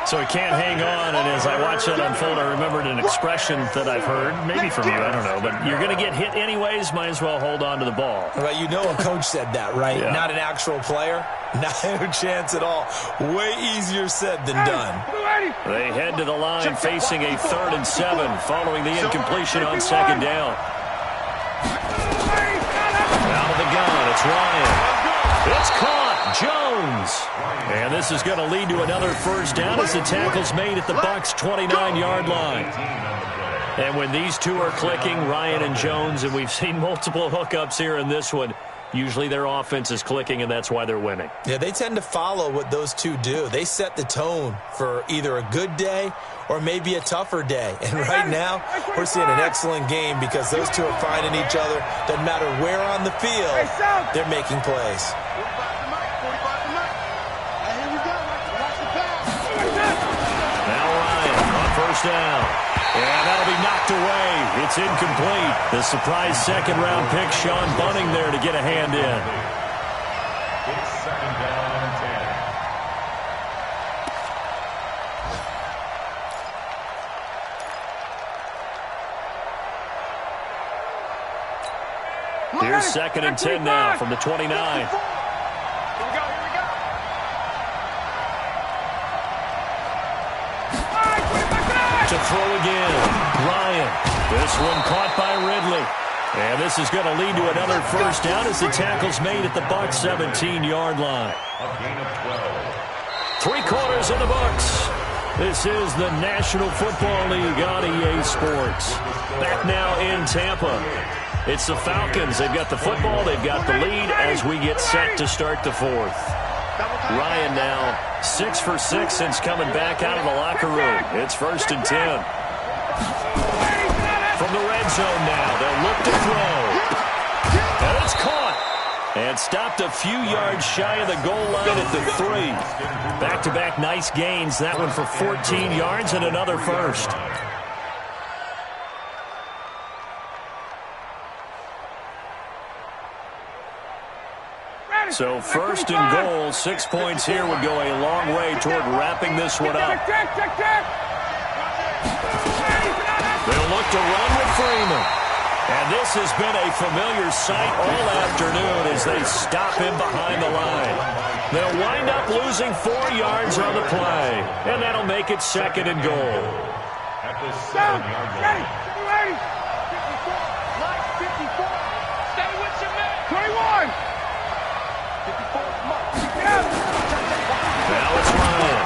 So he can't hang on, and as I watch that unfold, I remembered an expression that I've heard, maybe from you, I don't know, but you're going to get hit anyways, might as well hold on to the ball. Right, you know a coach said that, right? Yeah. Not an actual player. No chance at all. Way easier said than done. They head to the line facing a 3rd and 7 following the incompletion on 2nd down. Out of the gun, it's Ryan. It's caught. Jones. And this is going to lead to another first down as the tackle's made at the Bucs' 29-yard line. And when these two are clicking, Ryan and Jones, and we've seen multiple hookups here in this one, usually their offense is clicking, and that's why they're winning. Yeah, they tend to follow what those two do. They set the tone for either a good day or maybe a tougher day. And right now, we're seeing an excellent game because those two are finding each other. Doesn't matter where on the field, they're making plays. Now Ryan on first down. And that'll be knocked away. It's incomplete. The surprise 2nd-round pick, Sean Bunning there to get a hand in. It's 2nd down and 10. Here's 2nd and 10 now from the 29. To throw again. Ryan. This one caught by Ridley. And this is going to lead to another first down as the tackle's made at the Bucs' 17-yard line. A gain of 12. 3/4 in the books. This is the National Football League on EA Sports. Back now in Tampa. It's the Falcons. They've got the football. They've got the lead as we get set to start the 4th. Ryan now 6 for 6 since coming back out of the locker room. It's 1st and 10. From the red zone now, they'll look to throw. And it's caught. And stopped a few yards shy of the goal line at the 3. Back-to-back nice gains. That one for 14 yards and another first. So 1st and goal, 6 points here would go a long way toward wrapping this one up. They'll look to run with Freeman. And this has been a familiar sight all afternoon as they stop him behind the line. They'll wind up losing 4 yards on the play. And that'll make it 2nd and goal. At the 7-yard line. 54. Stay with your man. 21. Now it's Ryan.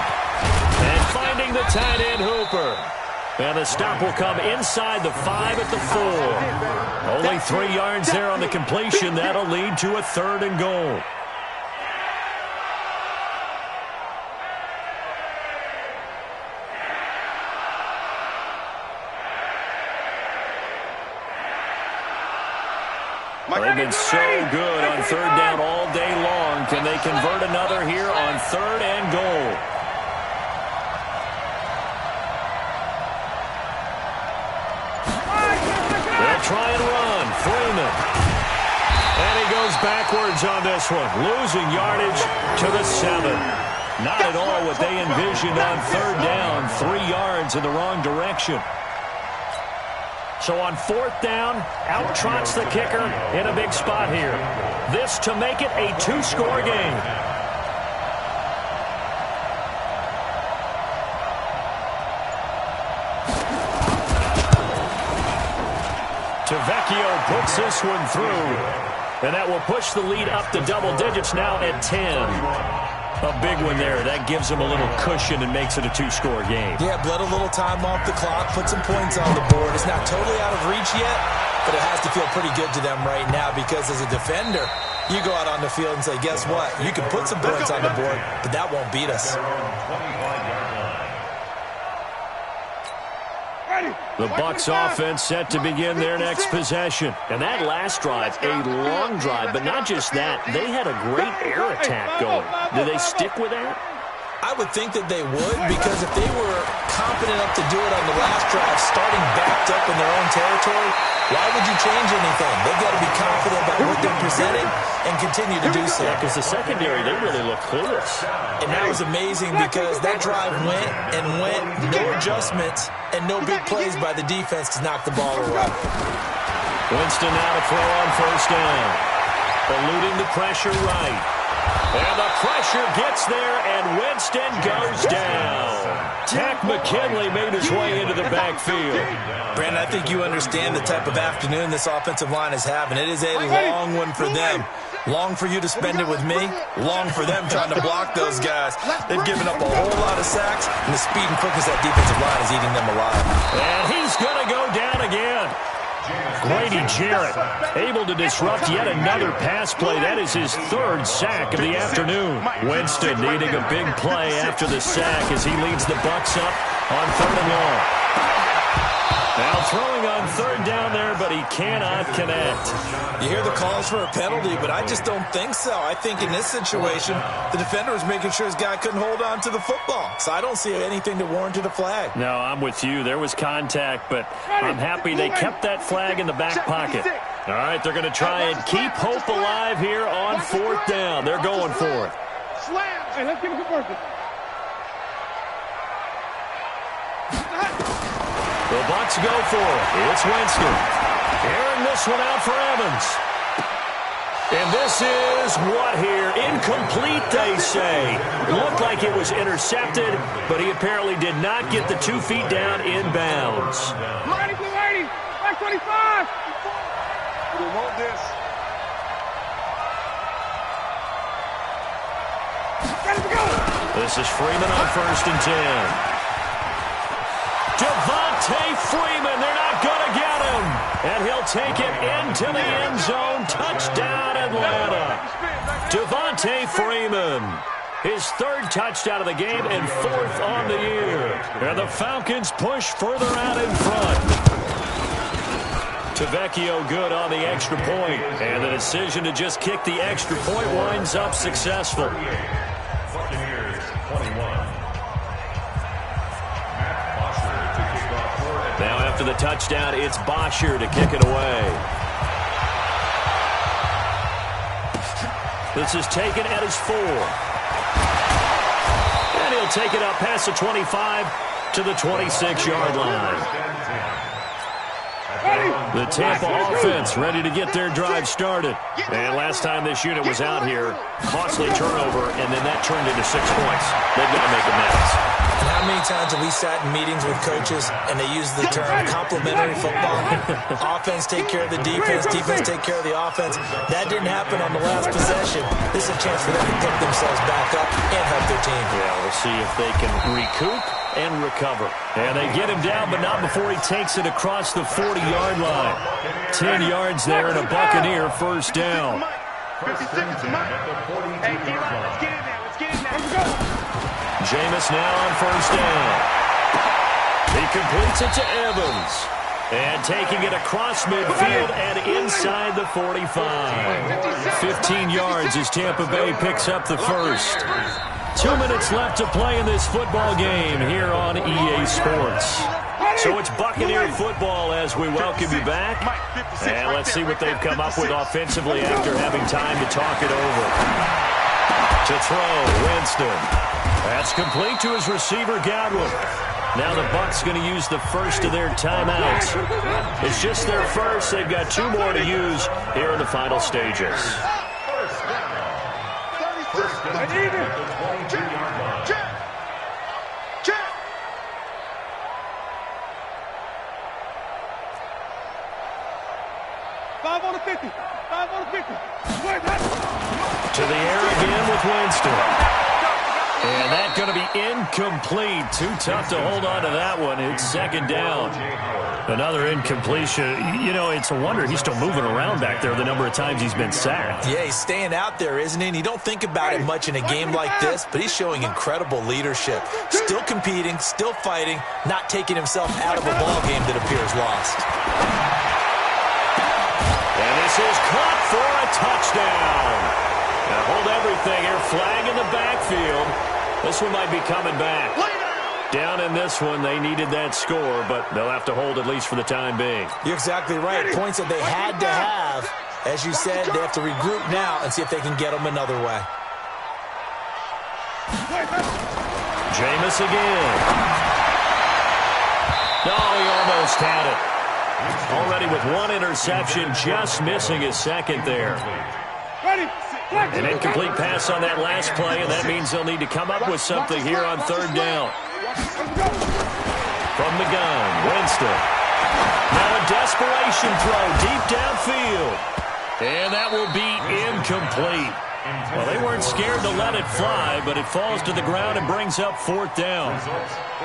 And finding the tight end Hooper. And the stop will come inside the 5 at the 4. Only 3 yards there on the completion. That'll lead to a 3rd and goal. They've been so good on 3rd down all day long. Can they convert another here on 3rd and goal? try and run. Freeman. And he goes backwards on this one, losing yardage to the 7. Not at all what they envisioned on third down. 3 yards in the wrong direction. So on fourth down, out trots the kicker in a big spot here. This to make it a 2-score game. Tavecchio puts this one through, and that will push the lead up to double digits now at 10. A big one there. That gives them a little cushion and makes it a 2-score game. Yeah, bled a little time off the clock, put some points on the board. It's not totally out of reach yet, but it has to feel pretty good to them right now because as a defender, you go out on the field and say, guess what? You can put some points on the board, but that won't beat us. The Bucs offense set to begin their next possession. And that last drive, a long drive, but not just that. They had a great air attack going. Did they stick with that? I would think that they would, because if they were confident enough to do it on the last drive, starting backed up in their own territory, why would you change anything? They've got to be confident about what they're presenting and continue to do so. Yeah, because the secondary, they really look clueless. And that was amazing because that drive went and went, no adjustments, and no big plays by the defense to knock the ball away. Winston now to throw on first down. Eluding the pressure right. And the pressure gets there, and Winston goes down. Tack McKinley made his way into the backfield. Brandon, I think you understand the type of afternoon this offensive line is having. It is a long one for them. Long for you to spend it with me. Long for them trying to block those guys. They've given up a whole lot of sacks, and the speed and quickness of that defensive line is eating them alive. And he's going to go down again. Grady Jarrett able to disrupt yet another pass play. That is his 3rd sack of the afternoon. Winston needing a big play after the sack as he leads the Bucs up on 3rd and long. Now throwing on 3rd down there, but he cannot connect. You hear the calls for a penalty, but I just don't think so. I think in this situation, the defender was making sure his guy couldn't hold on to the football. So I don't see anything that warranted a flag. No, I'm with you. There was contact, but I'm happy they kept that flag in the back pocket. All right, they're going to try and keep hope alive here on 4th down. They're going for it. Hey, let's give it a work. The Bucs go for it. It's Winston. Airing this one out for Evans. And this is what here? Incomplete, they say. Looked like it was intercepted, but he apparently did not get the 2 feet down in bounds. Mighty Blue 80, back 25. We want this. This is Freeman on 1st and 10. Devontae Freeman, they're not going to get him. And he'll take it into the end zone. Touchdown, Atlanta. Devontae Freeman, his 3rd touchdown of the game and 4th on the year. And the Falcons push further out in front. Tavecchio good on the extra point. And the decision to just kick the extra point winds up successful. Buccaneers 21. Now after the touchdown, it's Bosher to kick it away. This is taken at his 4. And he'll take it up past the 25 to the 26-yard line. The Tampa offense ready to get their drive started. And last time this unit was out here, costly turnover, and then that turned into 6 points. They've got to make amends. And how many times have we sat in meetings with coaches and they use the term complementary football? Offense take care of the defense, defense take care of the offense. That didn't happen on the last possession. This is a chance for them to pick themselves back up and help their team. Yeah, we'll see if they can recoup and recover. And they get him down, but not before he takes it across the 40-yard line. 10 yards there and a Buccaneer 1st down. Jameis now on 1st down. He completes it to Evans. And taking it across midfield and inside the 45. 15 yards as Tampa Bay picks up the 1st. 2 minutes left to play in this football game here on EA Sports. So it's Buccaneer football as we welcome you back. And let's see what they've come up with offensively after having time to talk it over. To throw, Winston. That's complete to his receiver, Godwin. Now the Bucs going to use the first of their timeouts. It's just their first. They've got 2 more to use here in the final stages. First and 10 at the 22-yard line. Check. 5 on the 50. 5 on the 50. To the air again with Winston. And that's going to be incomplete. Too tough to hold on to that one. It's second down. Another incompletion. You know, it's a wonder he's still moving around back there the number of times he's been sacked. Yeah, he's staying out there, isn't he? And you don't think about it much in a game like this, but he's showing incredible leadership. Still competing, still fighting, not taking himself out of a ball game that appears lost. And this is caught for a touchdown. Now hold everything here. Flag in the backfield. This one might be coming back. Down in this one, they needed that score, but they'll have to hold at least for the time being. You're exactly right. Points that they had to have. As you said, they have to regroup now and see if they can get them another way. Jameis again. No, he almost had it. Already with 1 interception, just missing his second there. An incomplete pass on that last play, and that means they'll need to come up with something here on third down. From the gun, Winston. Now a desperation throw deep downfield. And that will be incomplete. Well, they weren't scared to let it fly, but it falls to the ground and brings up 4th down.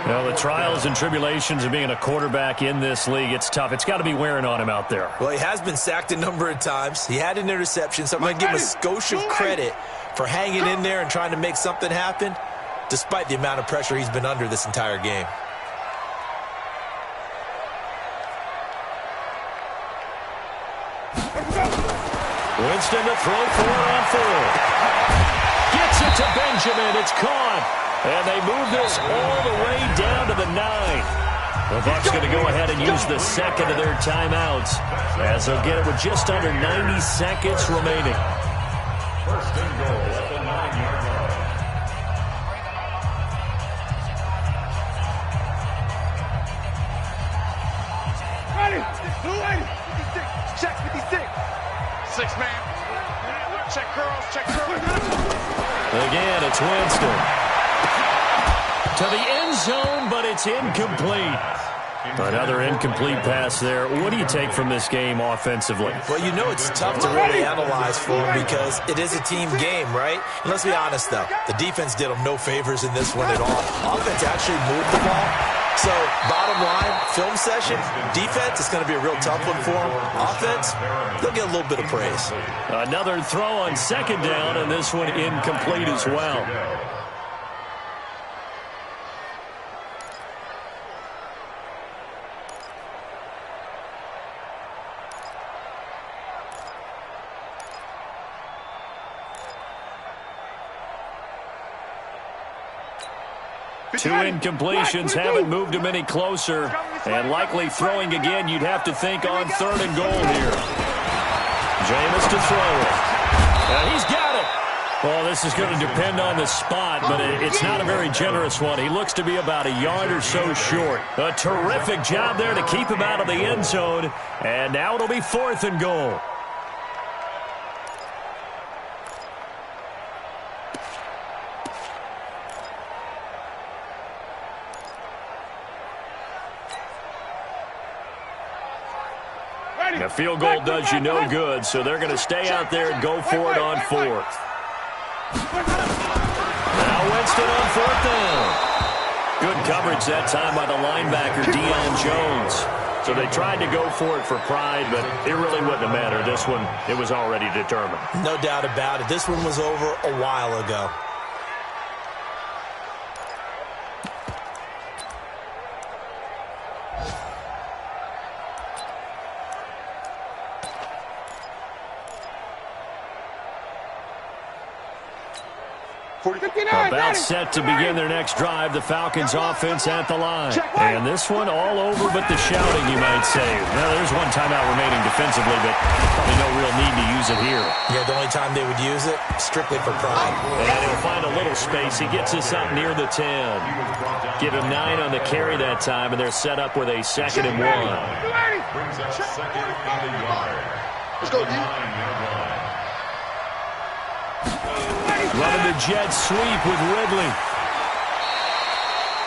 Well, the trials and tribulations of being a quarterback in this league, it's tough. It's got to be wearing on him out there. Well, he has been sacked a number of times. He had an interception, so I'm going to give him a skosh of credit for hanging in there and trying to make something happen, despite the amount of pressure he's been under this entire game. Winston to throw for it on 4th. Gets it to Benjamin. It's caught. And they move this all the way down to the 9. The Bucs going to go ahead and use the second of their timeouts as they'll get it with just under 90 seconds remaining. First and goal at the 9-yard line. Ready. Blue 80. 56. Check 56. 6-man. Check curls. Check curls. Again, it's Winston. To the end zone, but it's incomplete. Another incomplete pass there. What do you take from this game offensively? Well, you know it's tough to really analyze for him because it is a team game, right? And let's be honest, though. The defense did them no favors in this one at all. Offense actually moved the ball. So, bottom line, film session, defense is going to be a real tough one for them. Offense, they'll get a little bit of praise. Another throw on second down, and this one incomplete as well. Two incompletions haven't moved him any closer. And likely throwing again, you'd have to think on 3rd and goal here. Jameis to throw it. And he's got it. Well, this is going to depend on the spot, but it's not a very generous one. He looks to be about a yard or so short. A terrific job there to keep him out of the end zone. And now it'll be 4th and goal. A field goal does you no good, so they're going to stay out there and go for it on 4th. Now Winston on 4th down. Good coverage that time by the linebacker, Deion Jones. So they tried to go for it for pride, but it really wouldn't have mattered. This one, it was already determined. No doubt about it. This one was over a while ago. About set to begin their next drive, the Falcons offense at the line. And this one all over but the shouting, you might say. Well, there's one timeout remaining defensively, but probably no real need to use it here. Yeah, the only time they would use it, strictly for pride. And he'll find a little space. He gets us up near the 10. Give him 9 on the carry that time, and they're set up with a 2nd and 1. Brings up 2nd and a yard. Let's go, Running the jet sweep with Ridley.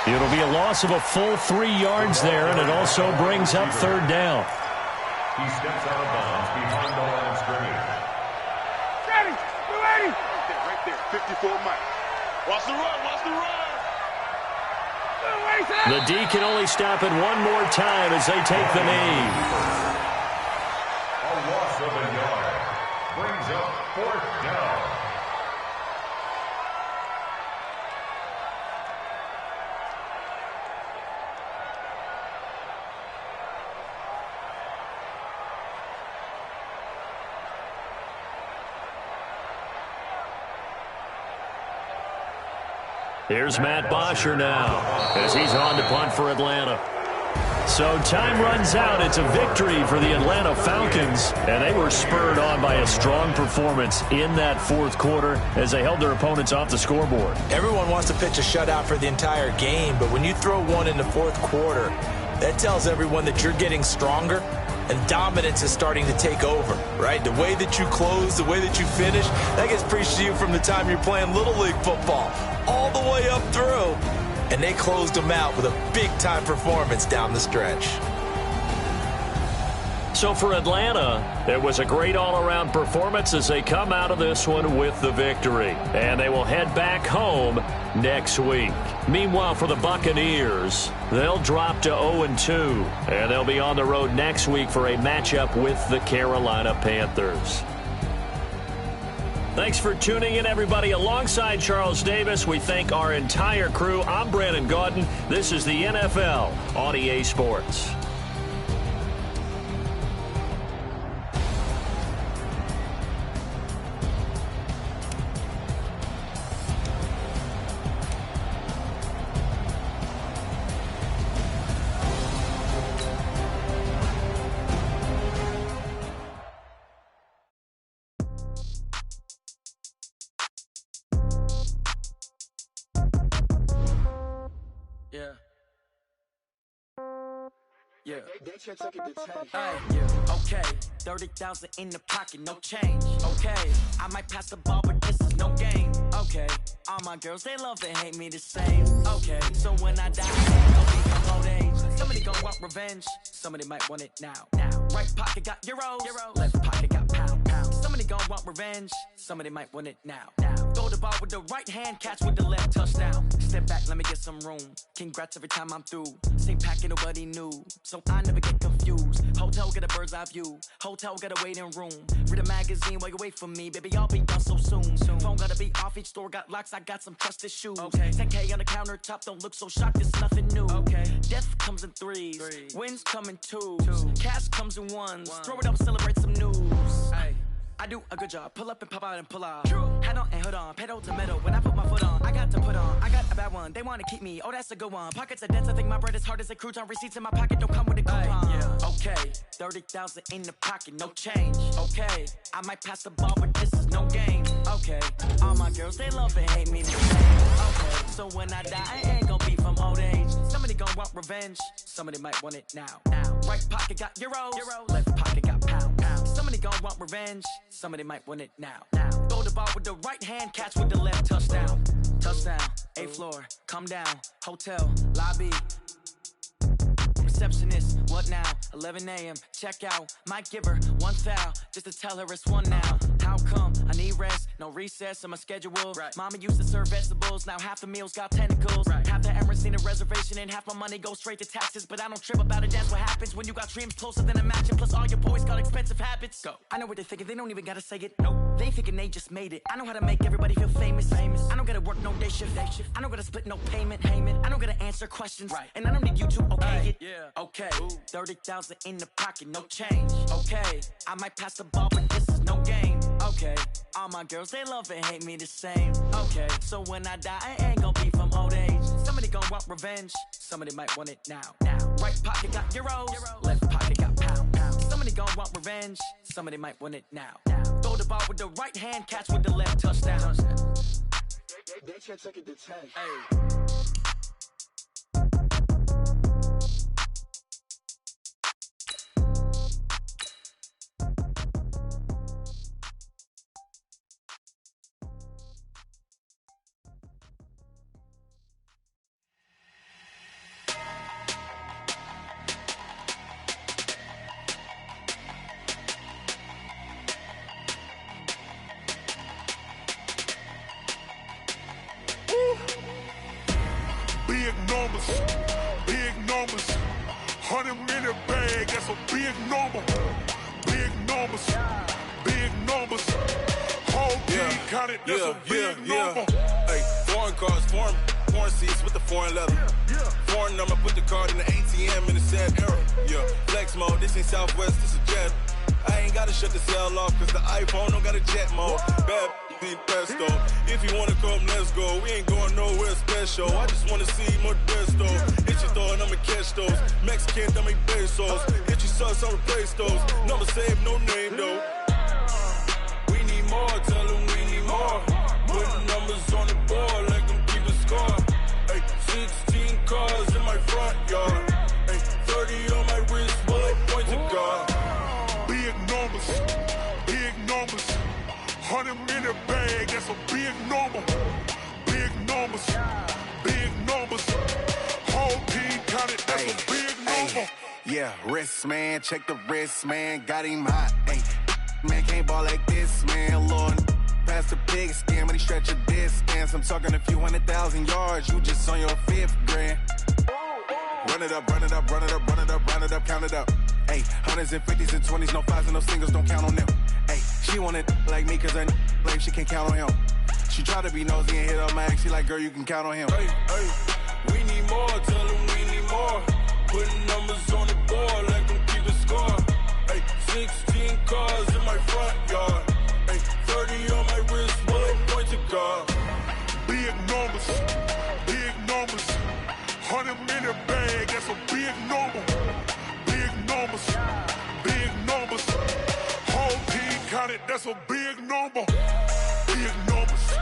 It'll be a loss of a full 3 yards there, and it also brings up 3rd down. He steps out of bounds behind the line of scrimmage. Ready, ready. Right there, 54 Mike. Watch the run, watch the run. The D can only stop it one more time as they take the knee. A loss of a yard. Brings up 4th down. Here's Matt Bosher now as he's on to punt for Atlanta. So time runs out. It's a victory for the Atlanta Falcons, and they were spurred on by a strong performance in that 4th quarter as they held their opponents off the scoreboard. Everyone wants to pitch a shutout for the entire game, but when you throw one in the 4th quarter, that tells everyone that you're getting stronger and dominance is starting to take over, right? The way that you close, the way that you finish, that gets preached to you from the time you're playing Little League football all the way up through. And they closed them out with a big-time performance down the stretch. So for Atlanta, it was a great all-around performance as they come out of this one with the victory. And they will head back home next week. Meanwhile, for the Buccaneers, they'll drop to 0-2. And they'll be on the road next week for a matchup with the Carolina Panthers. Thanks for tuning in, everybody. Alongside Charles Davis, we thank our entire crew. I'm Brandon Gaudin. This is the NFL on EA Sports. Yeah. Okay, 30,000 in the pocket, no change. Okay, I might pass the ball, but this is no game. Okay, all my girls, they love and hate me the same. Okay, so when I die, I'll be from old age. Somebody gon' want revenge, somebody might want it now. Right pocket got euros, left pocket got pound. Somebody gon' want revenge, somebody might want it now. Throw the ball with the right hand, catch with the left, touchdown. Step back, let me get some room. Congrats every time I'm through. Same packet, nobody knew, so I never get confused. Hotel get a bird's eye view. Hotel get a waiting room. Read a magazine while you wait for me, baby. I'll be done so soon. Phone gotta be off. Each store got locks. I got some trusted shoes. Okay. 10K on the countertop. Don't look so shocked. It's nothing new. Okay. Death comes in threes. Wins come in twos. Cash comes in ones. Throw it up, celebrate some news. Ay. I do a good job. Pull up and pop out and pull off. Hat on and hood on. Pedal to metal. When I put my foot on, I got to put on. I got a bad one. They want to keep me. Oh, that's a good one. Pockets are dense. I think my bread is hard as a crouton. Receipts in my pocket don't come with a coupon. Yeah. Okay. 30,000 in the pocket. No change. Okay. I might pass the ball, but this is no game. Okay. All my girls, they love and hate me the same. Okay. So when I die, I ain't gonna be from old age. Somebody gonna want revenge. Somebody might want it now. Right pocket got euros. Left pocket got pound. Somebody gon' want revenge. Somebody might want it now. Throw the ball with the right hand, catch with the left, touchdown. Touchdown, 8th floor, come down, hotel, lobby. Receptionist, what now? 11 a.m., check out. Might give her one foul, just to tell her it's one now. How come? I need rest, no recess in my schedule. Mama used to serve vegetables, now half the meals got tentacles. Half the Emirates need a reservation and half my money goes straight to taxes. But I don't trip about it, that's what happens when you got dreams closer than a match. And plus all your boys got expensive habits. Go. I know what they're thinking, they don't even gotta say it. Nope. They ain't thinking they just made it. I know how to make everybody feel famous. I don't gotta work no day shift. I don't gotta split no payment. I don't gotta answer questions. And I don't need you to okay it. Okay, 30,000 in the pocket, no change. Okay, I might pass the ball, but this is no game. Okay, all my girls, they love and hate me the same. Okay, so when I die, I ain't gonna be from old age. Somebody gon' want revenge, somebody might want it now. Right pocket got euros, left pocket got pound. Somebody gon' want revenge, somebody might want it now. Throw the ball with the right hand, catch with the left, touchdown. They can't take it to 10. Hey. Big numbers, 100-minute bag, that's a big number. Big numbers, whole team counted, that's a big number. Hey, foreign cars, foreign seats with the foreign leather. Foreign number, put the card in the ATM in the sad era. Yeah, flex mode, this ain't Southwest, this is jet. I ain't gotta shut the cell off, cause the iPhone don't got a jet mode. Bad need pesto. If you wanna come, let's go. We ain't going nowhere special. I just wanna see more desto. Hit your throw and I'ma catch those. Mexican, I make pesos. Hit your sus, I'll replace those. Number save, no name though. We need more, tell them we need more. Putting numbers on the board, like them keep a score. Hey, 16 cars in my front yard. Hey, 30 on my wrist, bullet points of God. Big numbers, 100-minute bag, that's a big number. Big numbers, whole team counted, that's a big number. Yeah, wrist man, check the wrist man, got him hot. Ay, man can't ball like this, man. Lord, past the pig skin, when he stretch a distance. I'm talking a few 100,000 yards, you just on your 5th grand. Run it up, count it up. Ay, 100s and 50s and 20s, no 5s and no singles, don't count on them. Ay, she want it like me, cause her blame, she can't count on him. She try to be nosy and hit up my ex, she like, girl, you can count on him. Hey, we need more, tell them we need more. Putting numbers on the board, like them keep a score. Hey, 16 cars in my front yard. Hey, 30 on my wrist, bullet points of God. Big numbers, 100-minute bag, that's a big number. Big numbers, whole team counted, that's a big number. Big numbers,